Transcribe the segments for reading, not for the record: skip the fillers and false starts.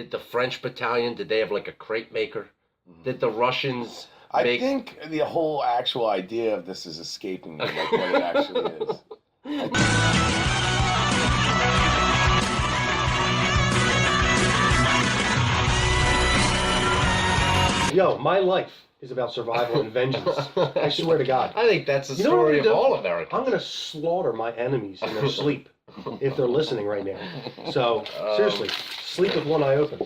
Did the French battalion, did they have like a crepe maker? Did the Russians I think the whole actual idea of this is escaping me, like what it actually is. Yo, my life is about survival and vengeance. I swear to God. I think that's the You know what story I'm of gonna do? all Americans. I'm going to slaughter my enemies in their sleep if they're listening right now. So, seriously, sleep with one eye open.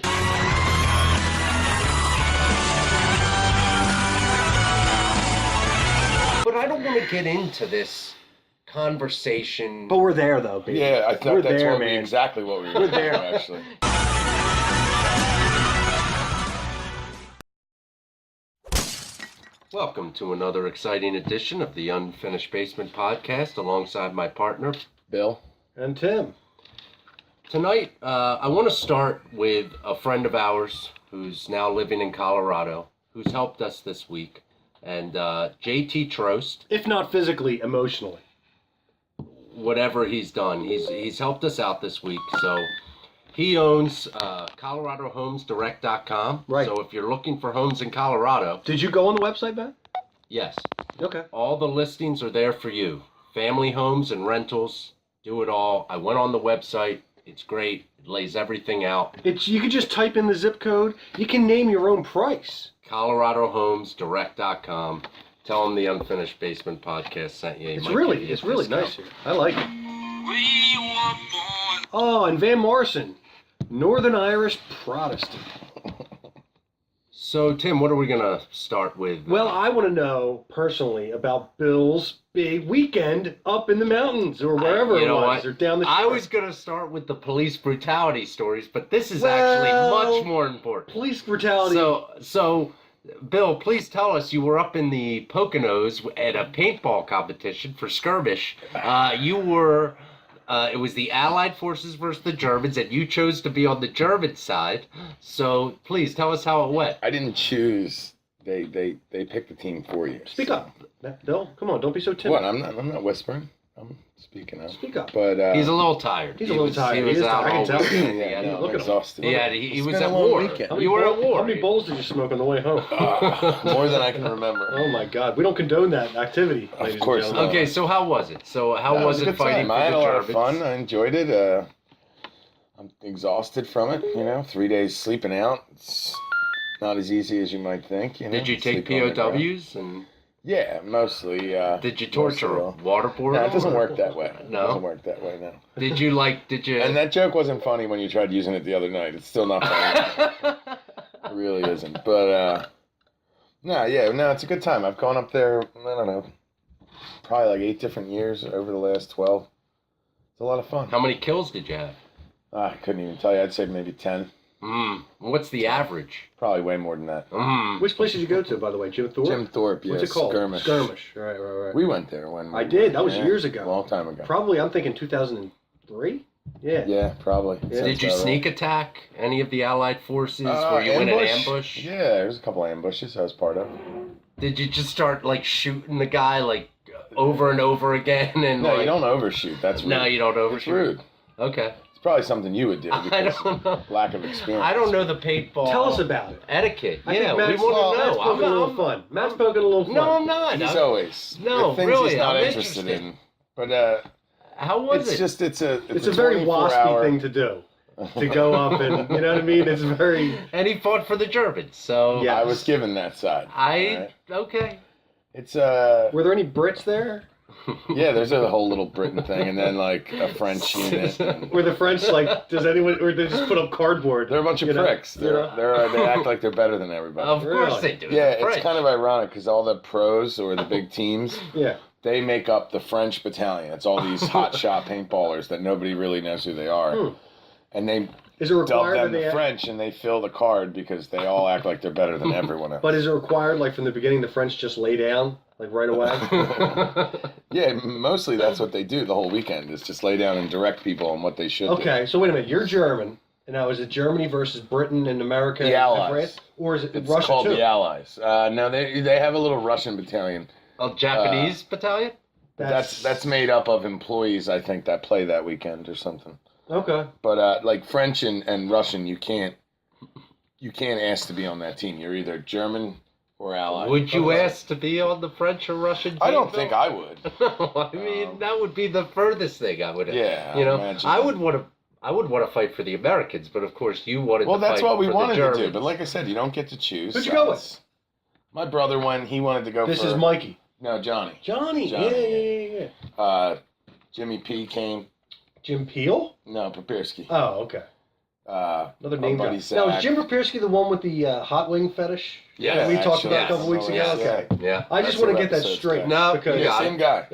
But I don't want to get into this conversation. But we're there, though, baby. Yeah, I thought We're that's there, what man. exactly what we were We're doing, there. actually. Welcome to another exciting edition of the Unfinished Basement Podcast alongside my partner, Bill? And Tim. Tonight, I want to start with a friend of ours who's now living in Colorado, who's helped us this week, and JT Trost. If not physically, emotionally. Whatever he's done, he's helped us out this week. So he owns ColoradoHomesDirect.com. Right. So if you're looking for homes in Colorado, Did you go on the website, Ben? yes, Okay. all the listings are there for you. Family homes and rentals, do it all. I went on the website. It's great. It lays everything out. You can just type in the zip code. You can name your own price. ColoradoHomesDirect.com. Tell them the Unfinished Basement Podcast sent you. It's really nice here. I like it. Oh, and Van Morrison, Northern Irish Protestant. So, Tim, what are we going to start with? Well, I want to know personally about Bill's big weekend up in the mountains or wherever You it know was, what? or down the shore. I was going to start with the police brutality stories, but this is Well, actually much more important. Police brutality. So, Bill, please tell us, you were up in the Poconos at a paintball competition for skirmish. It was the Allied forces versus the Germans, and you chose to be on the German side. So please tell us how it went. I didn't choose. They picked the team for you. Speak up, Bill. Come on, don't be so timid. What? I'm not whispering. I'm speaking up. Speak up. But He's a little tired. He's a little tired. He was He is out tired. I all can tell. weekend. yeah, no, Look I'm at him. exhausted. Yeah, he was been at a long war. weekend. You were at war. How many bowls did you smoke on the way home? More than I can remember. Oh my God, we don't condone that activity. Of ladies course and not. gentlemen. Okay, so how was it? So how No, was a it good fighting time. for I had the a lot Germans? of fun. I enjoyed it. I'm exhausted from it. 3 days sleeping out. It's not as easy as you might think. Did you take Sleep on the ground. POWs and Yeah, mostly. did you torture mostly them? Waterboard No, them, it doesn't or- work that way. No? It doesn't work that way, no. Did you? And that joke wasn't funny when you tried using it the other night. It's still not funny. It really isn't. But, it's a good time. I've gone up there, I don't know, probably like 8 different years over the last 12. It's a lot of fun. How many kills did you have? I couldn't even tell you. I'd say maybe 10. What's the average? Probably way more than that. Which place did you go to, by the way? Jim Thorpe? Jim Thorpe, What's yes. it called? Skirmish. Skirmish. Right. We went there when I did. That was years ago. A long time ago. Probably, I'm thinking 2003? Yeah. Yeah, probably. Yeah. Did you Sounds about sneak attack any of the Allied forces? Were you in an ambush? Yeah, there was a couple ambushes I was part of. Did you just start shooting the guy over and over again? And No, you don't overshoot. That's rude. No, you don't overshoot. It's rude. Okay. It's probably something you would do I because don't know. lack of experience. I don't know the paintball. Tell us about it. Etiquette. I Yeah, think we Matt's, want to Matt's know. poking a little fun. Matt's poking a little fun. No, I'm not. He's always. No, the things really, he's not I'm interested interested. in. But How was it's it? just it's a very 24 waspy hour thing to do. To go up and, you know what I mean? It's very... And he fought for the Germans, so... Yeah. I was given that side. Okay. It's Were there any Brits there? Yeah, there's a whole little Britain thing, and then a French unit. And Were the French does anyone, or they just put up cardboard? they're a bunch of pricks. They act like they're better than everybody. Of course Really? they do. Yeah, They're French. it's kind of ironic because all the pros or the big teams, Yeah. they make up the French battalion. It's all these hotshot paintballers that nobody really knows who they are. And they Is it dub required them that the they... French, and they fill the card because they all act like they're better than everyone else. But is it required, from the beginning, the French just lay down, right away? Yeah, mostly that's what they do the whole weekend is just lay down and direct people on what they should do. Okay, so wait a minute. You're German. And now, is it Germany versus Britain and America? The and Allies. France? Or is it It's Russia called too? the Allies. No, they have a little Russian battalion. A Japanese battalion? That's made up of employees, I think, that play that weekend or something. Okay. But French and Russian, you can't you can't ask to be on that team. You're either German or Allied. Would you ask to be on the French or Russian team? I don't think I would. I mean, that would be the furthest thing I would. Yeah, you know, imagine. I would want to fight for the Americans, but of course you wanted. Well, to that's fight what we for wanted the to do. Germans. But like I said, you don't get to choose. Who'd you go with? My brother went. He wanted to go. This for, is Mikey. No, Johnny. Johnny. Johnny. Yeah. Jimmy P came. Jim Peel? No, Papirski. Oh, okay. Our Another name buddy guy. Zach. Now, is Jim Papirski the one with the hot wing fetish? Yeah, that we talked actually, about a couple yes. weeks ago? Yes, Okay. Yeah. I just That's want to our get that episode's straight. guy. No, because yeah. Same guy.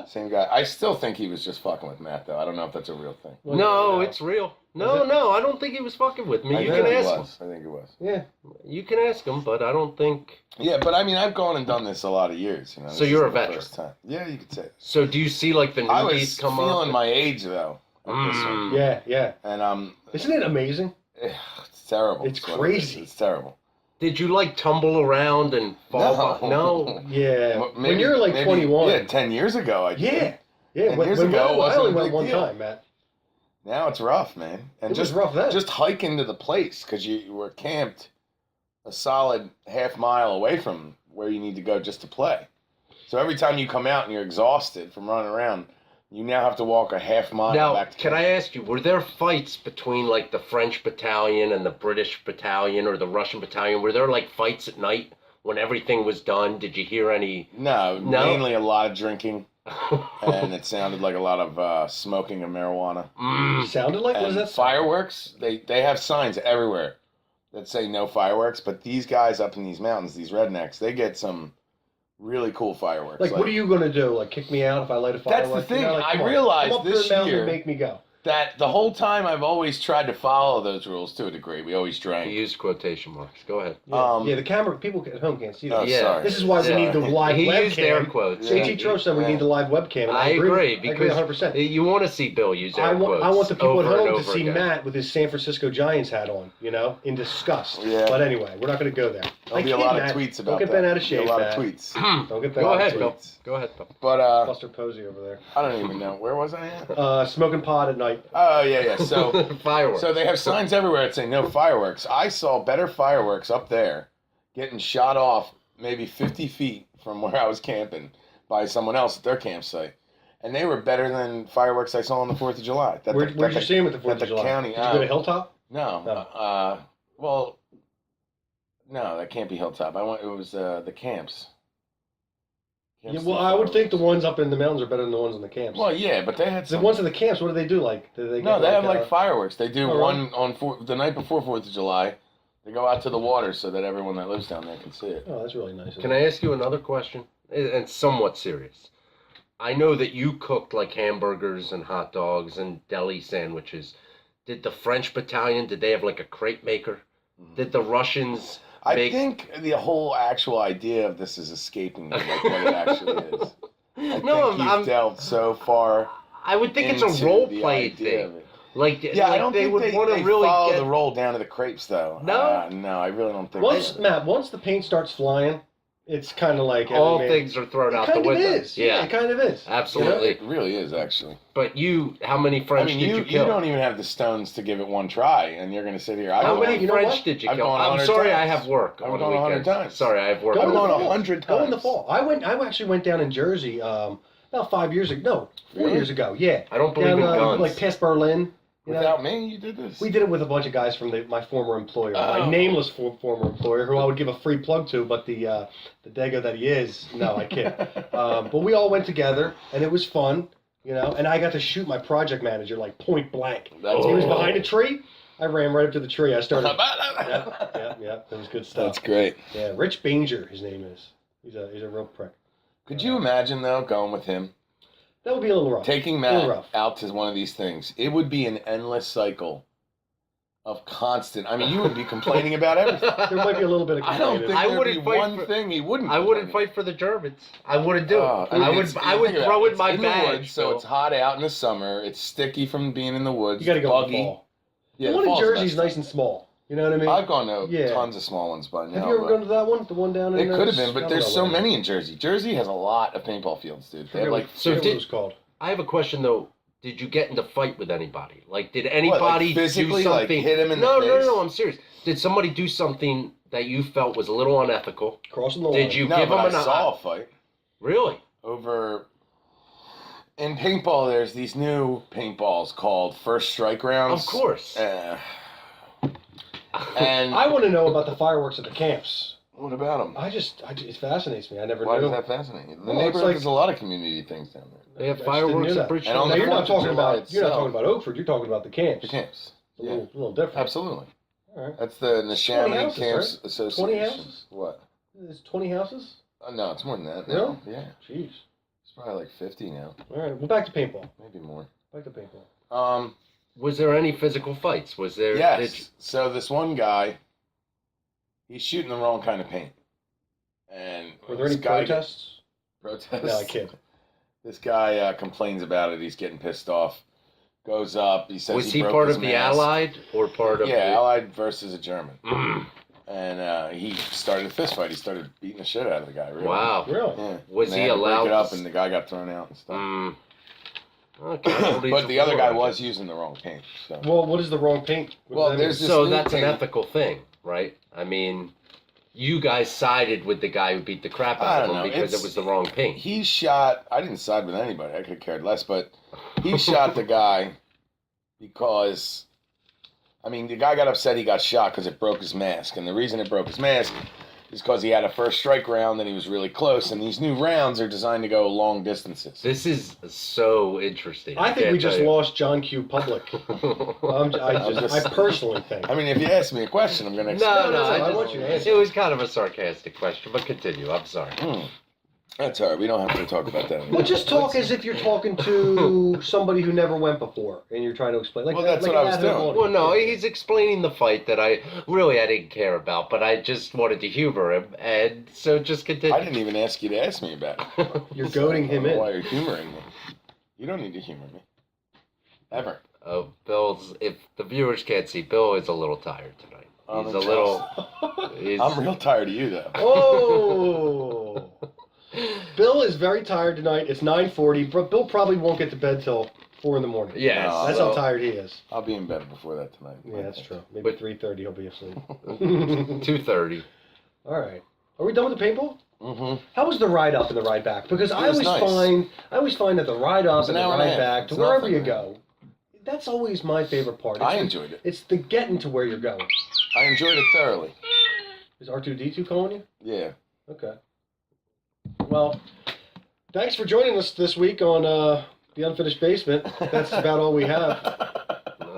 Same guy. I still think he was just fucking with Matt, though. I don't know if that's a real thing. No, it's real. No, I don't think he was fucking with me. I You think can it ask him. was. I think it was. Yeah. You can ask him, but I don't think. Yeah, but I mean, I've gone and done this a lot of years. You know. So This you're is a the veteran. first time. Yeah, you could say. So do you see like the I newbies was come feeling up? my age though. At this one. Yeah. And Isn't it amazing? it's terrible. It's what it crazy. is. It's terrible. Did you like tumble around and fall? No. Yeah. Well, when you're like 21. Yeah, 10 years ago I did. Yeah. Yeah. 10 When, years when ago, it I wasn't only a went big one deal. time, Matt. Now it's rough, man. And It was rough then. Just hiking to the place because you were camped a solid half mile away from where you need to go just to play. So every time you come out and you're exhausted from running around, you now have to walk a half mile Now, back to can camp. I ask you, were there fights between like the French battalion and the British battalion or the Russian battalion? Were there like fights at night when everything was done? Did you hear any? No, No? mainly a lot of drinking, and it sounded like a lot of smoking of marijuana. Sounded like? What And is that? fireworks, they have signs everywhere that say no fireworks, but these guys up in these mountains, these rednecks, they get some really cool fireworks. Like, what are you going to do? Like, kick me out if I light a firework? That's the thing. You know, like, I come on. realized Come up this to the mountain year- and make me go. That the whole time I've always tried to follow those rules to a degree. We always You drank. use quotation marks. Go ahead. Yeah, yeah, the camera, people at home can't see that. Oh, Yeah. sorry. This is why we need the live He webcam. used air quotes. JT Tro said we need the live webcam. And I agree I because 100%. you want to see Bill use air quotes. I want the people at over and home to over see again. Matt with his San Francisco Giants hat on, you know, in disgust. Yeah. But anyway, we're not going to go there. There'll be a lot of tweets about Don't get that. bent out of There'll shape, be a lot Matt. of tweets. Don't get bent Go out ahead, of Bill. shape. Go ahead, Bill. But Buster Posey over there. I don't even know where was I at. Smoking pot at night. Oh yeah. So Fireworks. so they have signs everywhere that say no fireworks. I saw better fireworks up there, getting shot off maybe 50 feet from where I was camping by someone else at their campsite, and they were better than fireworks I saw on the 4th of July. Where'd you see him at the 4th at the of July? county. Did you go to Hilltop? No. No. Well, no, that can't be Hilltop. I went. It was the camps. Yeah, Camps well, did I would think the fireworks. ones up in the mountains are better than the ones in the camps. Well, yeah, but they had The some. ones in the camps, what do they do? Like, do they No, get they have like like fireworks. They do Oh, really? one on the night before 4th of July. They go out to the water so that everyone that lives down there can see it. Oh, that's really nice. Can I ask you another question? And somewhat serious. I know that you cooked like hamburgers and hot dogs and deli sandwiches. Did the French battalion, did they have like a crepe maker? Did the Russians I make... think the whole actual idea of this is escaping me, like what it actually is. I No, think you've I'm- delved so far. I would think it's a into role the play idea of thing. it. Like, Yeah, like I don't they think would they, want they to really follow get... the roll down to the crepes, though. No? No, I really don't think Once, they Matt, once the paint starts flying, it's kind of like All every man- things are thrown out It the kind of window. is. Yeah, it kind of is. Absolutely. It really is, actually. But you, how many I French mean, did you you kill? don't even have the stones to give it one try, and you're going to sit here. How don't many know. you know French what? did you I've kill? gone I'm 100 sorry, I times. have work I've on the gone 100 weekends. times. Sorry, I have work Go I've on in the the gone fall. 100 Go in the times. fall. I actually went down in Jersey about 5 years ago. No, 4 Really? years ago. Yeah. I don't believe Down, in guns. like past Berlin. You know? Without me, you did this. We did it with a bunch of guys from my former employer, my Oh. nameless former employer, who I would give a free plug to, but the dago that he is, no, I kid. But we all went together, and it was fun, you know. And I got to shoot my project manager like point blank. That's He was cool. behind a tree. I ran right up to the tree. I started. Yeah. It was good stuff. That's great. Yeah, Rich Banger, his name is. He's a real prick. Could you imagine, though, going with him? That would be a little rough. Taking A little Matt rough. out to one of these things, it would be an endless cycle of constant. I mean, you would be complaining about everything. There might be a little bit of I don't think I there'd wouldn't be fight one for- thing he wouldn't. I wouldn't complain fight for the Germans. I wouldn't do it. about. I would. It's- I would think about throw it. in my It's badge. woods, so Bill. it's hot out in the summer. It's sticky from being in the woods. You got to go in buggy. the fall. Yeah, The one in fall's Jersey's best. nice and small. You know what I mean? I've gone to Yeah. tons of small ones by now. Have you ever but gone to that one? The one down in it could have been, I but don't there's know so what it many in Jersey. Jersey has a lot of paintball fields, dude. is. They have like So Forget what did- it was called. I have a question though. did you get into fight with anybody? Like, did anybody physically, do like, something? hit him in the no, face? No, I'm serious. Did somebody do something that you felt was a little unethical? Crossing the line. Did you No, give but him I an saw a fight. Really? Over in paintball, there's these new paintballs called first strike rounds. Of course. And I want to know about the fireworks at the camps. what about them? It fascinates me. I never Why knew. does that fascinate you? The Well, it's neighborhood like- there's a lot of community things down there. They have I just didn't fireworks know at that. Bridge And on Now the you're not 4th of talking July about you're not itself. talking about Oakford. You're talking about the camps. The camps. A Yeah, little different. absolutely. All right. That's the 20 Neshaminy houses, Camps right? Association. 20 houses? What? There's 20 houses. No, it's more than that. Really? Now. Yeah, Jeez. it's probably like 50 now, All right. Well, back to paintball. maybe more. Back to paintball. Was there any physical fights? Was there? Yes. So this one guy, he's shooting the wrong kind of paint, and Were there this any guy protests? Protests. No, I kid. This guy complains about it. He's getting pissed off. Goes up. He says Was he he broke part his of the mask. Allied or part of? Yeah, the... Allied versus a German. Mm. And he started a fist fight. He started beating the shit out of the guy. Really. Wow. Really? Yeah. Was And they he had to allowed break it up, to- and the guy got thrown out and stuff. Okay. But the other guy was using the wrong paint. So. Well, what is the wrong paint? What Well, does that there's mean? this So new that's an paint. ethical thing, right? I mean, you guys sided with the guy who beat the crap I out of don't him know. because It's- it was the wrong paint. He shot. I didn't side with anybody. I could have cared less. But he shot the guy because, I mean, the guy got upset he got shot because it broke his mask. And the reason it broke his mask is because he had a first strike round and he was really close. And these new rounds are designed to go long distances. This is so interesting. I think can't we just tell you. lost John Q. Public. I personally think. I mean, if you ask me a question, I'm going to No, No, I I want you to answer. It was kind of a sarcastic question, but continue. I'm sorry. That's all right. We don't have to talk about that anymore. Well, just talk as if you're talking to somebody who never went before, and you're trying to explain. Like, Well, that's like what I an was avid doing. audience. Well, no, he's explaining the fight that I didn't care about, but I just wanted to humor him, and so just continue. I didn't even ask you to ask me about it. You're goading him I don't know in. why you're humoring me? You don't need to humor me. Ever. Oh, Bill's. If the viewers can't see, Bill is a little tired tonight. I'm He's a little. He's, I'm real tired of you, though. Oh! Bill is very tired tonight. It's 9:40, but Bill probably won't get to bed till 4 in the morning. Yes. No, That's well, how tired he is. I'll be in bed before that tonight. Yeah, that's true. Maybe But- 3:30 he'll be asleep. 2:30. All right. Are we done with the paintball? Mm-hmm. How was the ride up and the ride back? Because I was always nice. find that the ride up was and an the hour and a ride half. back to It's wherever nothing, you man. go, that's always my favorite part. I It's enjoyed it. It's the getting to where you're going. I enjoyed it thoroughly. Is R2D2 calling you? Yeah. Okay. Well, thanks for joining us this week on The Unfinished Basement. That's about all we have.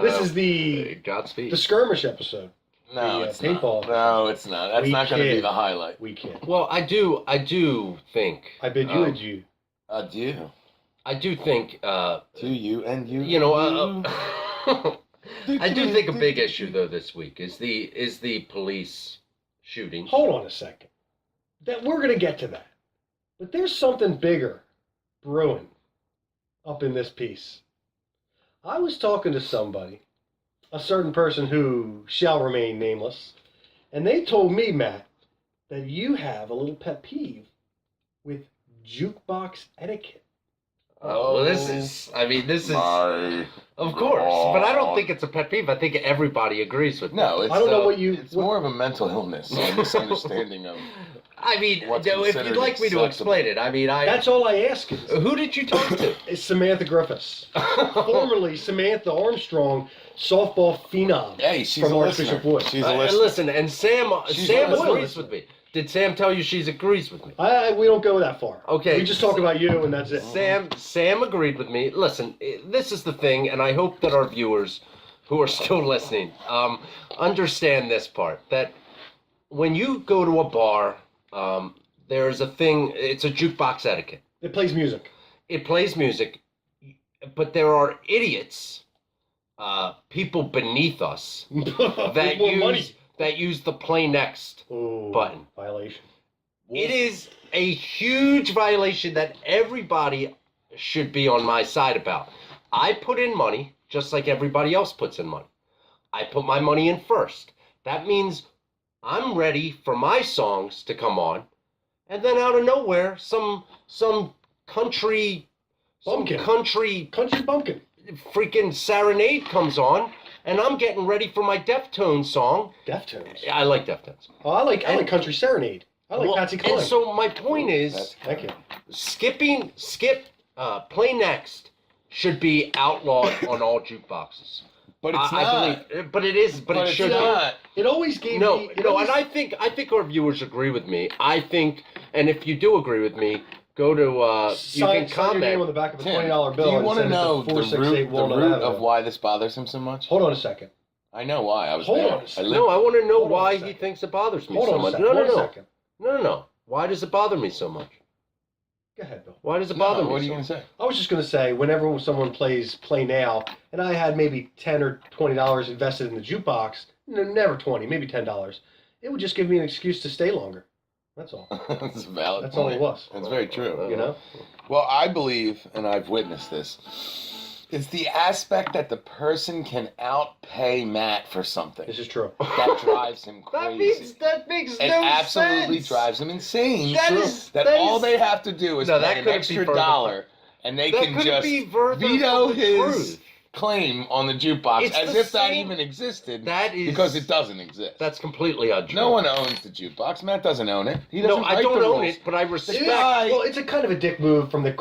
This is the Godspeed. skirmish episode. No, The, it's paintball. not. No, it's not. That's We not going to be kid. the highlight. We can. Well, I do think. I bid you Um, adieu. Adieu. I do think. To you and you. You know. I do think a big issue though this week is the police shooting. Hold on a second. That we're gonna get to that, but there's something bigger brewing up in this piece. I was talking to somebody, a certain person who shall remain nameless, and they told me, Matt, that you have a little pet peeve with jukebox etiquette. Well, this is. My Of course, but I don't think it's a pet peeve. I think everybody agrees with No, it's, I don't know what you. it's more of a mental illness, a misunderstanding of. I mean, What's no, if considered you'd like me to acceptable. explain it, I mean, That's all I ask. Who did you talk to? It's Samantha Griffiths, formerly Samantha Armstrong, softball phenom. Hey, she's From a Archbishop listener. Wood. She's a And listener. listen, and Sam She's Sam a listener. agrees with me. Did Sam tell you she's agrees with me? We don't go that far. Okay. We just talk about you, and that's it. Sam agreed with me. Listen, this is the thing, and I hope that our viewers who are still listening understand this part. That when you go to a bar, there's a thing. It's a jukebox etiquette. It plays music. It plays music, but there are idiots, people beneath us that More use money. the play next Ooh, button. violation. It is a huge violation that everybody should be on my side about. I put in money just like everybody else puts in money. I put my money in first. That means I'm ready for my songs to come on, and then out of nowhere, some country Bumpkin. country Country bumpkin. freaking Serenade comes on, and I'm getting ready for my Deftones song. Deftones. I like Deftones. Oh, I like Country Serenade. I like Patsy Cline. And so my point is, Thank you. Play Next should be outlawed on all jukeboxes. But it's I not. believe, but it is. But it it's should. not. It always gave No, me... and I think our viewers agree with me. I think, and if you do agree with me, go to you can sign your name on comment. the back of a Tim, $20 bill. do you and want to send it know the 468 root Walnut of Avenue. why this bothers him so much? Hold on a second. I know why. I was Hold there. on a second. No, I want to know Hold on a why he second. thinks it bothers me Hold so on a much. second. No, Hold on a second. no. Why does it bother me so much? Go ahead, Bill. Why does it bother me? What are you so going to say? I was just going to say, whenever someone plays Play Now, and I had maybe $10 or $20 invested in the jukebox, never 20, maybe $10, it would just give me an excuse to stay longer. That's all. That's a valid That's point. all it was. That's very true. You know? Well, I believe, and I've witnessed this, it's the aspect that the person can outpay Matt for something. This is true. That drives him crazy. That makes It no absolutely sense. drives him insane. That True. is- that that all is- they have to do is No, that pay an couldn't be extra further dollar, and they That can couldn't just be further veto from the his truth. claim on the jukebox It's as the if that same- even existed. That is because it doesn't exist. That's completely untrue. No one owns the jukebox. Matt doesn't own it. He doesn't No, I write don't the own rules. it, but I respect. Well, it's a kind of a dick move from the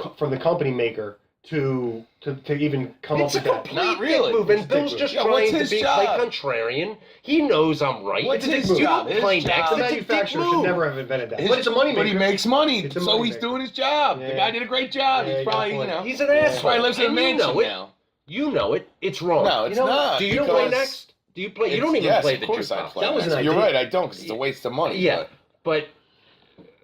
company maker to even come It's a up with that. complete Not really. dick move, It's and a dick Bill's move. just Yeah, what's trying to his be job? play contrarian. He knows I'm right. What's It's a his dick move. job? You His don't play job- next. The It's a dick manufacturer should move. never have invented that. His- But it's a money But he maker. makes money, It's a so money he's maker. doing his job. Yeah. The guy did a great job. Yeah, He's you got probably, a point. He's an Yeah. asshole. probably lives in a And you mansion know it. now. You know it. It's wrong. No, it's you know, not, Do you play because next? Do you play? You don't even Yes, play of the course I jukebox. play That was next. an You're idea. right, I don't, because it's a waste of money. Yeah, but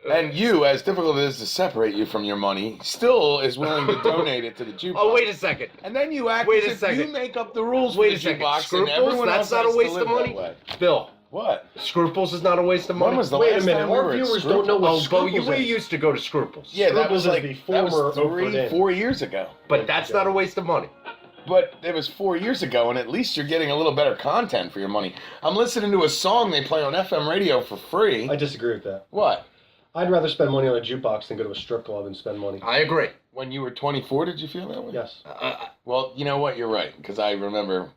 And you, as difficult as it is to separate you from your money, still is willing to donate it to the jukebox. oh, wait a second. And then you act Wait a as if you second. make up the rules Wait for a the second. jukebox, and Scruples? everyone That's else not a has to waste live of money? that way. Bill, What? Scruples is not a waste of money. When was the Wait a last minute, time we our were at viewers Scruples? don't know what Oh, but Scruples we is. used to go to Scruples. Yeah, that Scruples was is like the that was former 3, Oakland 4 years ago. But that's not a waste of money. But it was 4 years ago, and at least you're getting a little better content for your money. I'm listening to a song they play on FM radio for free. I disagree with that. What? I'd rather spend money on a jukebox than go to a strip club and spend money. I agree. When you were 24, did you feel that way? Yes. Well, you know what? You're right, because I remember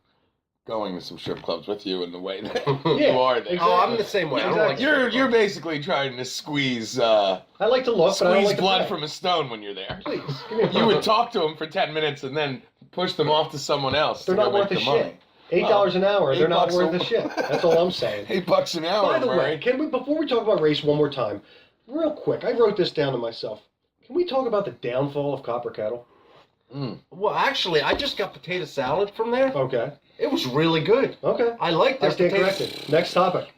going to some strip clubs with you in the way that Yeah, you are there. exactly. Oh, I'm the same way. I don't like Exactly. You're basically trying to squeeze I like to look, but I don't squeeze like to blood pay. from a stone when you're there. Please, give me a You break. would talk to them for 10 minutes and then push them off to someone else. They're to not go worth make the the money. shit. $8 an hour, they're not $8 worth a- the shit. That's all I'm saying. $8 an hour, By the Murray. way, can we, before we talk about race one more time, real quick, I wrote this down to myself. Can we talk about the downfall of Kopper Kettle? Well, actually, I just got potato salad from there. Okay. It was really good. Okay. I like I their stand potato. corrected. Next topic.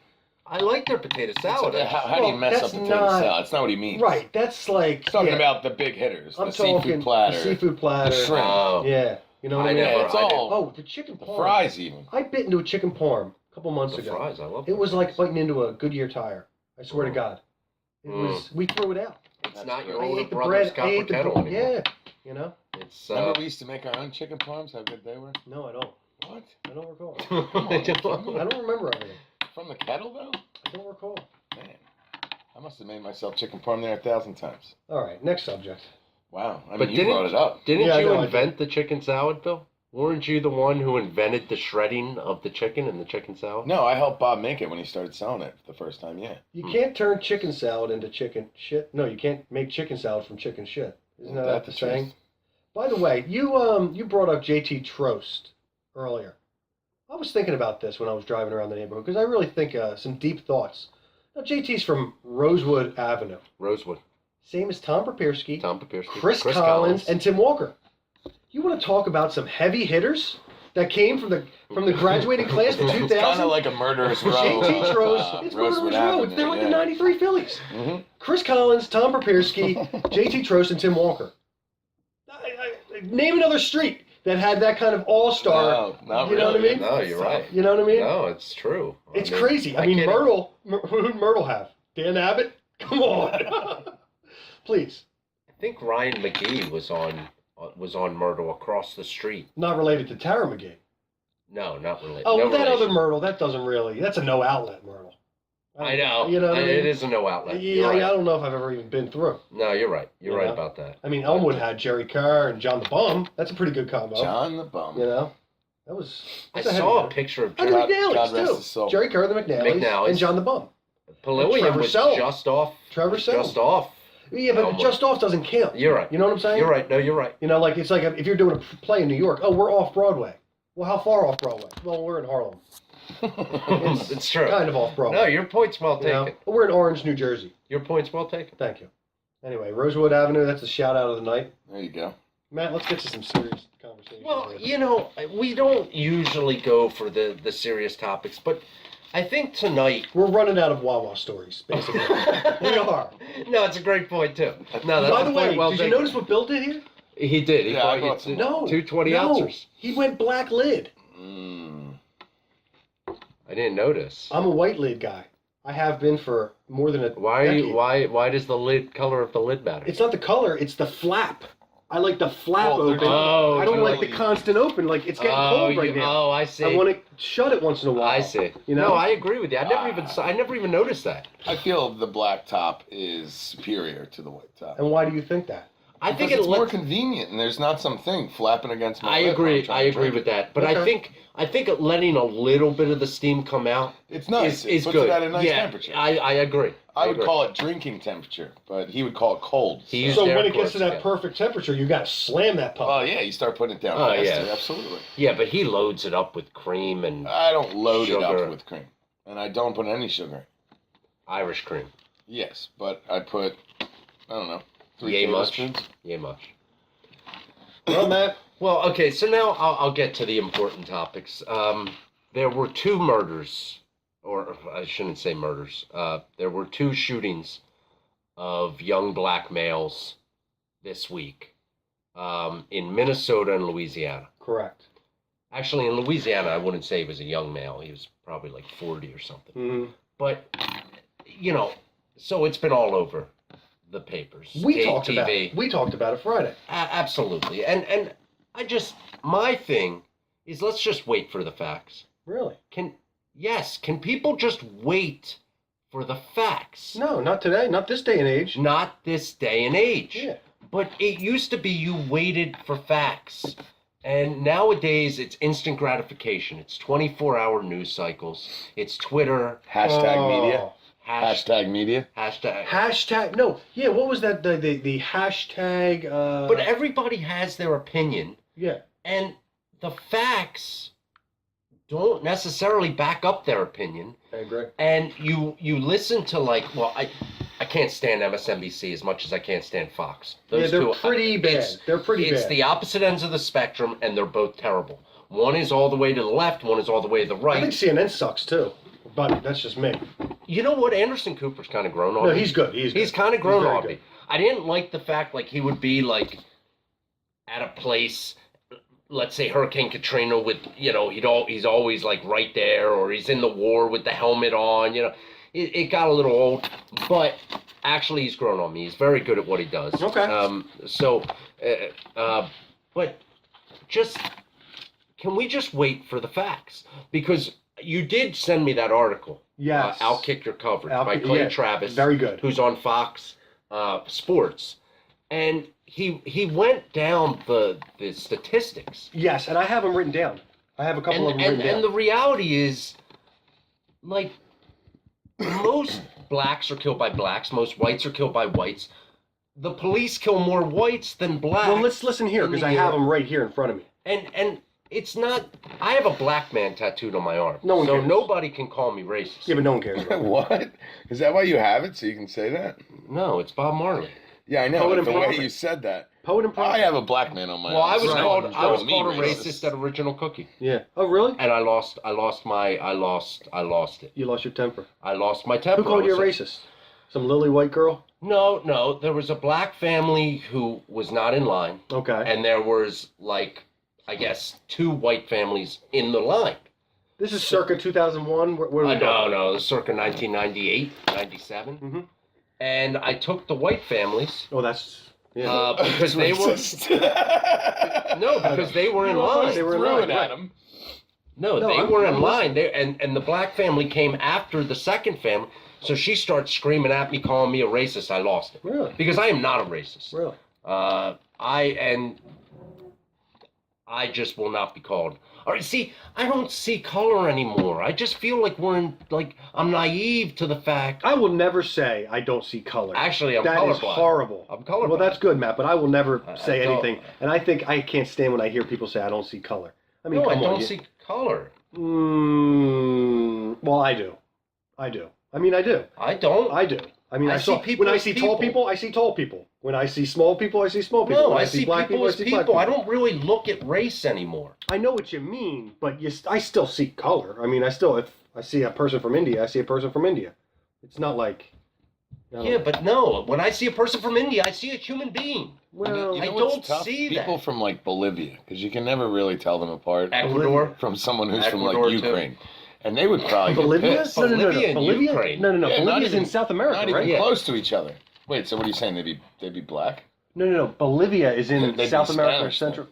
I like their potato salad. How do you Well, mess up that's potato not- salad? That's not what he means. Right. That's like. He's talking yeah, about the big hitters. I'm The talking seafood platter. The seafood platter. The shrimp. Oh. Yeah. You know what I I mean? never- Yeah, it's I all. Oh, the chicken The parm. fries, even. I bit into a chicken parm a couple months The ago. fries, I love It them. was like biting into a Goodyear tire. I swear to God. It was. We threw it out. It's That's not your great. I older ate the brother's bread. I Kopper ate the Kettle bread. anymore. Yeah. You know? It's Remember we used to make our own chicken parms? How good they were? No, I don't. What? I don't recall. I don't- I don't remember everything. From the kettle, though? I don't recall. Man. I must have made myself chicken parm there 1,000 times. All right, next subject. Wow. I But mean, you brought it up. Didn't Yeah, I you know, I invent the chicken salad, Bill? Weren't you the one who invented the shredding of the chicken in the chicken salad? No, I helped Bob make it when he started selling it the first time, yeah. You can't turn chicken salad into chicken shit. No, you can't make chicken salad from chicken shit. Isn't that the saying? truth? By the way, you brought up JT Trost earlier. I was thinking about this when I was driving around the neighborhood because I really think some deep thoughts. Now, JT's from Rosewood Avenue, Rosewood. same as Tom Papirski, Tom Papirski. Chris Collins, and Tim Walker. You want to talk about some heavy hitters that came from the graduating class of 2000? It's kind of like a murderer's row. JT Trost, it's Rosewood Murderer's Row. Avenue, They're like the yeah. '93 Phillies. Mm-hmm. Chris Collins, Tom Papirski, JT Trost, and Tim Walker. Name another street that had that kind of all-star. No, not You know what I really. mean? No, you're right. You know what I mean? No, it's true. It's crazy. I mean, get it. Myrtle. Who'd Myrtle have? Dan Abbott? Come on. Please. I think Ryan McGee was on Myrtle across the street. Not related to Tara McGee. No, not related. Oh, no that relation. other Myrtle, that doesn't really. That's a no outlet Myrtle. I know. You know what I mean? It is a no outlet. Yeah, You're right. I don't know if I've ever even been through. No, you're right. You're You right know? about that. I mean, Elmwood had Jerry Kerr and John the Bum. That's a pretty good combo. John the Bum. You know? I that's a saw a heavy picture of hitter. And the Jerry. God rest McNallys, his soul. too. Jerry Kerr, the McNallys. McNallys, and John the Bum. Pallillium Trevor was Sell. just off. Trevor Sell. Just off. Yeah, but Elmwood. just off doesn't count. You're right. You know what I'm saying? You're right. No, you're right. You know, like it's like if you're doing a play in New York. Oh, we're off Broadway. Well, how far off Broadway? Well, we're in Harlem. It's true. Kind of off Broadway. No, your point's well You know? taken. We're in Orange, New Jersey. Your point's well taken. Thank you. Anyway, Rosewood Avenue, that's the shout out of the night. There you go. Matt, let's get to some serious conversation. Well, here. you know, we don't usually go for the serious topics, but I think tonight. We're running out of Wawa stories, basically. We are. No, it's a great point too. No, that's By a the point way, well did you taken. notice what Bill did here? He did. He Yeah, I bought bought you some. No. 220 no. ounces. He went black lid. I didn't notice. I'm a white lid guy. I have been for more than a Why are decade. you? Why does the lid color of the lid matter? It's not the color, it's the flap. I like the flap Oh, open. oh, I don't you like the like- constant open. Like it's getting cold right now. Oh, I see. I want to shut it once in a while. I see. You know? No, I agree with you. I never even noticed that. I feel the black top is superior to the white top. And why do you think that? I think Because it it's more lets. convenient, and there's not something flapping against my I lip when I'm agree. trying I to agree drink with it. that. But Okay. I think letting a little bit of the steam come out It's nice. is it puts good. it at a nice yeah, temperature. I agree. I would agree. call it drinking temperature, but he would call it cold. He used So air when it gets to quotes, that yeah. perfect temperature, you got to slam that puppy. Oh yeah, you start putting it down Oh, faster. yeah. Absolutely. Yeah, but he loads it up with cream and I don't load it Sugar. up with cream, and I don't put any sugar. Irish cream. Yes, but I put I don't know 3 Yay much. tablespoons. Yeah, much. Well, Matt, Well, okay, so now I'll get to the important topics. There were 2 murders, or I shouldn't say murders. There were 2 shootings of young black males this week in Minnesota and Louisiana. correct. Actually, in Louisiana, I wouldn't say he was a young male. He was probably like 40 or something. Mm-hmm. But, you know, so it's been all over the papers. We talked TV. about it. We talked about it Friday. Absolutely. And I just, my thing is let's just wait for the facts. Really? Can people just wait for the facts? No, not today. Not this day and age. Not this day and age. Yeah. But it used to be you waited for facts. And nowadays it's instant gratification. It's 24-hour news cycles. It's Twitter. Hashtag media. Oh. Hashtag media. Hashtag. Hashtag. No. Yeah. What was that? The hashtag. But everybody has their opinion. Yeah. And the facts don't necessarily back up their opinion. I agree. And you listen to I can't stand MSNBC as much as I can't stand Fox. Yeah, they're 2, pretty bad. They're pretty It's bad. the opposite ends of the spectrum, and they're both terrible. One is all the way to the left, one is all the way to the I think right. CNN sucks too, but that's just me. You know what? Anderson Cooper's kind of grown on No, me. he's good. He's kind of grown very on good. me. I didn't like the fact he would be at a place, let's say Hurricane Katrina with, he's always right there, or he's in the war with the helmet on, It got a little old, but actually he's grown on me. He's very good at what he does. Okay. But can we just wait for the facts? Because you did send me that article. Yes. Outkick Your Coverage by Clay yeah, Travis. Very good. Who's on Fox Sports. And he went down the statistics. Yes, and I have them written down. I have a couple of them written down. And the reality is, most blacks are killed by blacks. Most whites are killed by whites. The police kill more whites than blacks. Well, let's listen here, because I have them right here in front of me. And it's not. I have a black man tattooed on my arm. No one so cares. nobody can call me racist. Yeah, but no one cares about it. What? Is that why you have it? So you can say that? No, it's Bob Marley. Yeah, I know. Poet but and the way prophet. you said that. Poet and I prophet. have a black man on my Well, arm. I was so called don't I was me called a racist at Original Cookie, Yeah. Oh, really? and I lost it. You lost your temper. I lost my temper. Who called you a I was racist? Some lily white girl? No. There was a black family who was not in line, Okay. and there was I guess 2 white families in the line. This is circa 2001. Where are we going? No, it was circa 1998, 97. Mhm. And I took the white families Oh, that's... Yeah. because they were Racist. no, because they were in line. They were in Threw line, it right. at him. No, No, they I'm- were in I'm line. And the black family came after the second family. So she starts screaming at me, calling me a racist. I lost it. Really? Because I am not a racist. Really? I just will not be called. All right, see, I don't see color anymore. I just feel like I'm naive to the fact. I will never say I don't see color. Actually, I'm That colorblind. is horrible. I'm colorblind. Well, that's good, Matt, but I will never say I don't- anything. And I think I can't stand when I hear people say I don't see color. I mean, No, I come on, don't you- see color. Well, I do. I do. I mean, I do. I don't. I do. I mean, I see people when I as see people. tall people, I see tall people. When I see small people, I see small people. No, when I see black people I as see black people. I don't really look at race anymore. I know what you mean, but I still see color. I mean, if I see a person from India, I see a person from India. It's not like. Yeah, but no. When I see a person from India, I see a human being. Well, I what's don't tough? see People that. from like Bolivia, because you can never really tell them apart Ecuador. from someone who's Ecuador, from like too. Ukraine, and they would probably Bolivia? get pissed. No, no, no, no. Bolivia and Bolivia? Ukraine. No, no, no. Yeah, not Bolivia's even- in South America, Not even right? Yeah. close to each other. Wait, so what are you saying? They'd be black? No, no, no. Bolivia is in They'd be South America or Spanish, Central.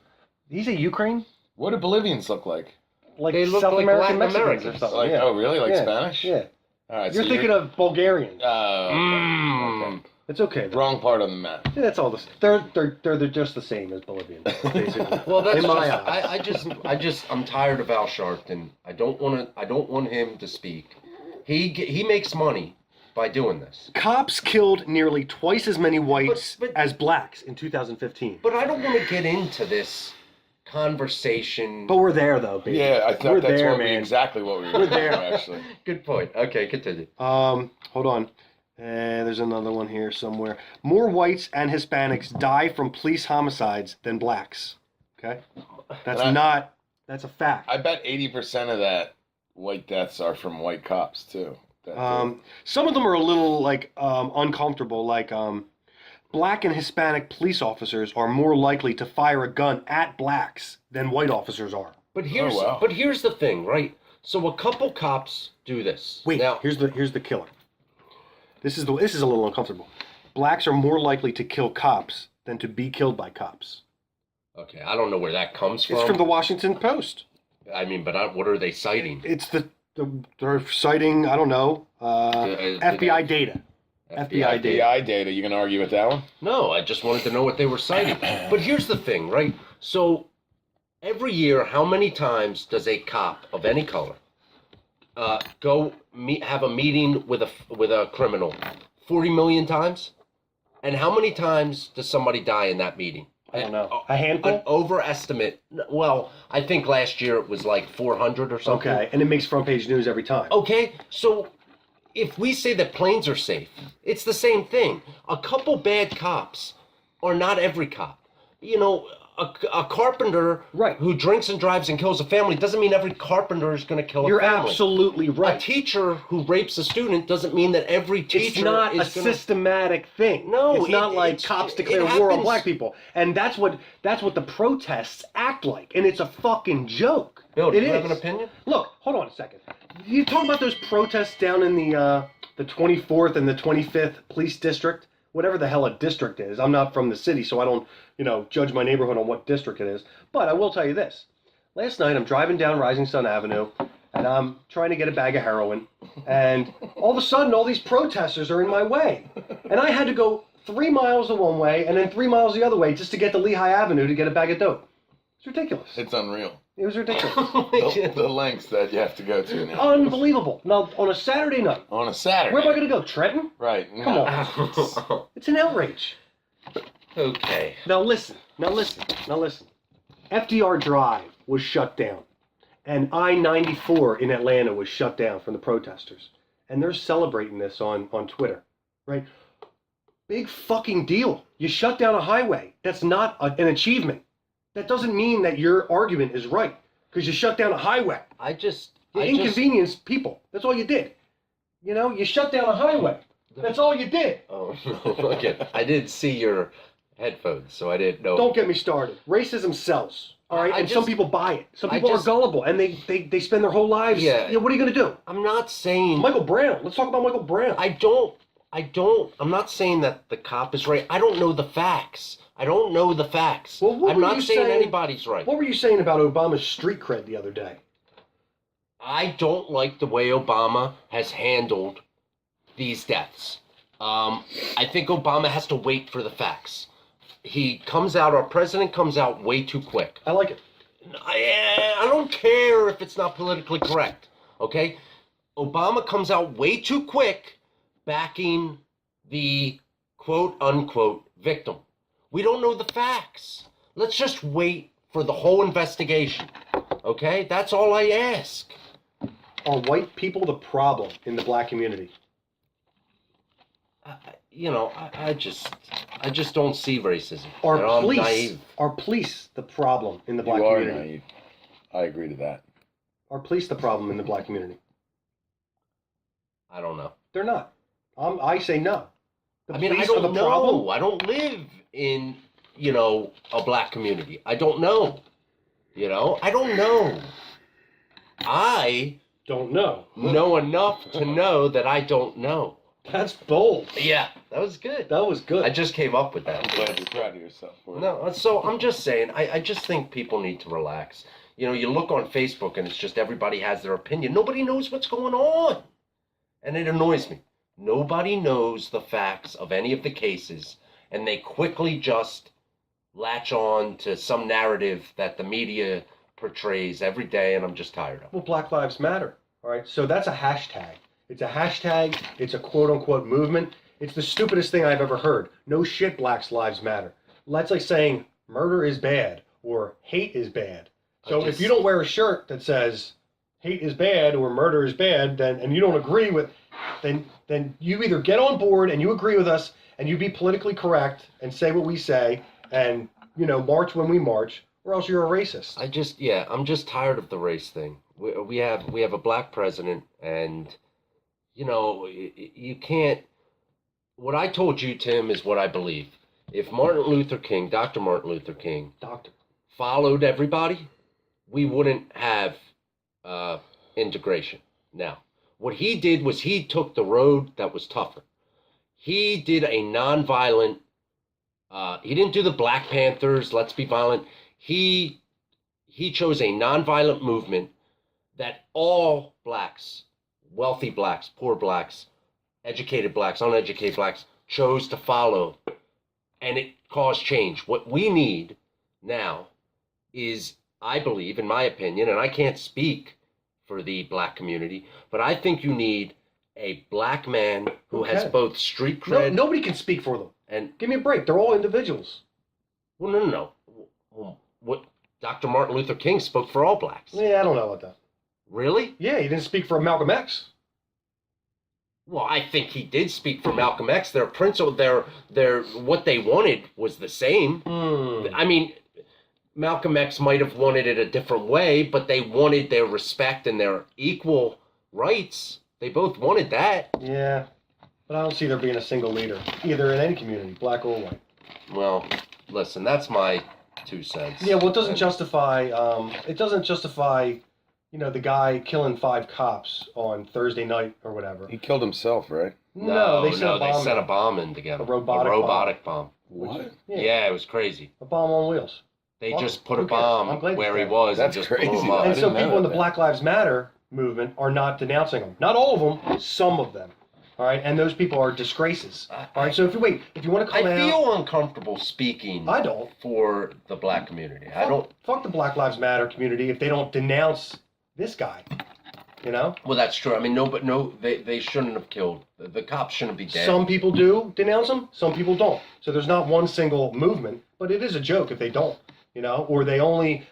Did you say Ukraine? What do Bolivians look like? Like They look South like American Latin Mexicans or Americans. something. Like yeah. oh really? Like Yeah. Spanish? Yeah. All right. You're thinking of Bulgarians. Okay. Okay. It's okay. though. Wrong part on the map. Yeah, that's all. They're just the same as Bolivians, basically. Well, that's in my just, eyes. I'm tired of Al Sharpton. I don't want him to speak. He makes money by doing this. Cops killed nearly twice as many whites But- as blacks in 2015. But I don't want to get into this conversation. But we're there though, baby. Yeah, I thought We're that's there, what man. exactly what we were there. doing, actually. Good point. Okay, continue. Hold on. There's another one here somewhere. More whites and Hispanics die from police homicides than blacks. Okay, that's that's a fact. I bet 80% of that white deaths are from white cops too. Some of them are a little like uncomfortable. Like black and Hispanic police officers are more likely to fire a gun at blacks than white officers are. But here's wow. the thing, right? So a couple cops do this. Wait, now here's the killer. This is a little uncomfortable. Blacks are more likely to kill cops than to be killed by cops. okay, I don't know where that comes from. It's from the Washington Post. I mean, but what are they citing? It's they're citing, I don't know, FBI data. FBI data. FBI data. You gonna argue with that one? No, I just wanted to know what they were citing. But here's the thing, right? So every year, how many times does a cop of any color have a meeting with a criminal? 40 million times? And how many times does somebody die in that meeting? I don't know. A An handful? overestimate. Well, I think last year it was like 400 or something. Okay, and it makes front page news every time. Okay, so if we say that planes are safe, it's the same thing. A couple bad cops are not every cop. You know, a carpenter Right. who drinks and drives and kills a family doesn't mean every carpenter is going to kill a You're family. absolutely A right. teacher who rapes a student doesn't mean that every teacher It's not a is going to... systematic thing. No, it's not like it's- cops it declare war on happens- black people, and that's what the protests act like, and it's a fucking joke. Bill, do It you have is. an opinion? Look, hold on a second. You talk about those protests down in the 24th and the 25th police district, whatever the hell a district is. I'm not from the city, so I don't, judge my neighborhood on what district it is. But I will tell you this. Last night, I'm driving down Rising Sun Avenue, and I'm trying to get a bag of heroin, and all of a sudden, all these protesters are in my way. And I had to go 3 miles the one way and then 3 miles the other way just to get to Lehigh Avenue to get a bag of dope. It's ridiculous. It's unreal. It was ridiculous. The lengths that you have to go to now. Unbelievable. Now, on a Saturday night, On a Saturday. where am I going to go? Trenton? Right. Come no. on. It's an outrage. Okay. Now listen. FDR Drive was shut down. And I-94 in Atlanta was shut down from the protesters. And they're celebrating this on Twitter. Right? Big fucking deal. You shut down a highway. That's not an achievement. That doesn't mean that your argument is right. Because you shut down a highway. You inconvenienced people. That's all you did. You shut down a highway. That's all you did. Oh, no. Okay. I didn't see your headphones, so I didn't know. Don't get me started. Racism sells. All right, and some people buy it. Some I people just- are gullible, and they spend their whole lives. Yeah. What are you going to do? I'm not saying... Michael Brown. Let's talk about Michael Brown. I'm not saying that the cop is right. I don't know the facts. Well, what I'm were not you saying saying- anybody's right. What were you saying about Obama's street cred the other day? I don't like the way Obama has handled these deaths. I think Obama has to wait for the facts. Our president comes out way too quick. I like it. I don't care if it's not politically correct, okay? Obama comes out way too quick backing the quote-unquote victim. We don't know the facts. Let's just wait for the whole investigation, okay? That's all I ask. Are white people the problem in the black community? I just don't see racism. Are I'm naive. police the problem in the black You are community? naive. I agree to that. Are police the problem in the black community? I don't know. They're not. I say no. The I police don't are the know. problem. I don't live in, a black community. I don't know. I don't know. I Don't know. know enough to know that I don't know. That's bold. Yeah, that was good. That was good. I just came up with that. I'm glad you're proud of yourself for it. No, so I'm just saying, I just think people need to relax. You look on Facebook and it's just everybody has their opinion. Nobody knows what's going on. And it annoys me. Nobody knows the facts of any of the cases, and they quickly just latch on to some narrative that the media portrays every day, and I'm just tired of it. Well, Black Lives Matter. All right, so that's a hashtag. It's a hashtag. It's a quote-unquote movement. It's the stupidest thing I've ever heard. No shit, Black Lives Matter. That's like saying murder is bad or hate is bad. So if you don't wear a shirt that says hate is bad or murder is bad, then and you don't agree with, then you either get on board and you agree with us and you be politically correct and say what we say and march when we march, or else you're a racist. I'm just tired of the race thing. We have a black president, and you can't. What I told you, Tim, is what I believe. If Dr. Martin Luther King, followed everybody, we wouldn't have integration. Now, what he did was he took the road that was tougher. He did a nonviolent. He didn't do the Black Panthers. Let's be violent. He chose a nonviolent movement that all blacks, wealthy blacks, poor blacks, educated blacks, uneducated blacks, chose to follow, and it caused change. What we need now is, I believe, in my opinion, and I can't speak for the black community, but I think you need a black man who has both street cred. Nobody can speak for them. And give me a break. They're all individuals. Well, no. What Dr. Martin Luther King spoke for all blacks. Yeah, I don't know about that. Really? Yeah, he didn't speak for Malcolm X. Well, I think he did speak for Malcolm X. Their principle, their what they wanted was the same. I mean, Malcolm X might have wanted it a different way, but they wanted their respect and their equal rights. They both wanted that. Yeah, but I don't see there being a single leader, either in any community, black or white. Well, listen, that's my 2 cents. Yeah, well, it doesn't justify. The guy killing 5 cops on Thursday night or whatever. He killed himself, right? No, they sent a bomb in together. A robotic bomb. What? Yeah, it was crazy. A bomb on wheels. They just put a bomb where he was. That's and just crazy. blew him up. And so people in the Black Lives Matter movement are not denouncing them. Not all of them, some of them. All right, and those people are disgraces. All right, so if you want to come out, I feel uncomfortable speaking. I don't. For the black community. I don't. Fuck the Black Lives Matter community if they don't denounce this guy. Well, that's true. I mean, they shouldn't have killed. The cops shouldn't be dead. Some people do denounce him. Some people don't. So there's not one single movement, but it is a joke if they don't. Or they only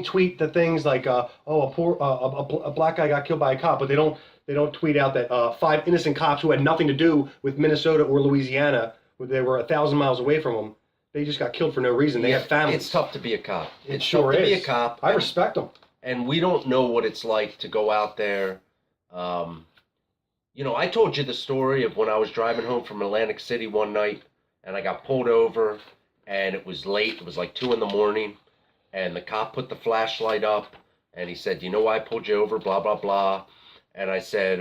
tweet the things like, a black guy got killed by a cop, but they don't tweet out that 5 innocent cops who had nothing to do with Minnesota or Louisiana, where they were 1,000 miles away from them, they just got killed for no reason. They have families. It's tough to be a cop. It sure tough is. to be a cop. I respect them. And we don't know what it's like to go out there. I told you the story of when I was driving home from Atlantic City one night, and I got pulled over, and it was late. It was like 2 a.m, and the cop put the flashlight up, and he said, "You know why I pulled you over? Blah blah blah." And I said,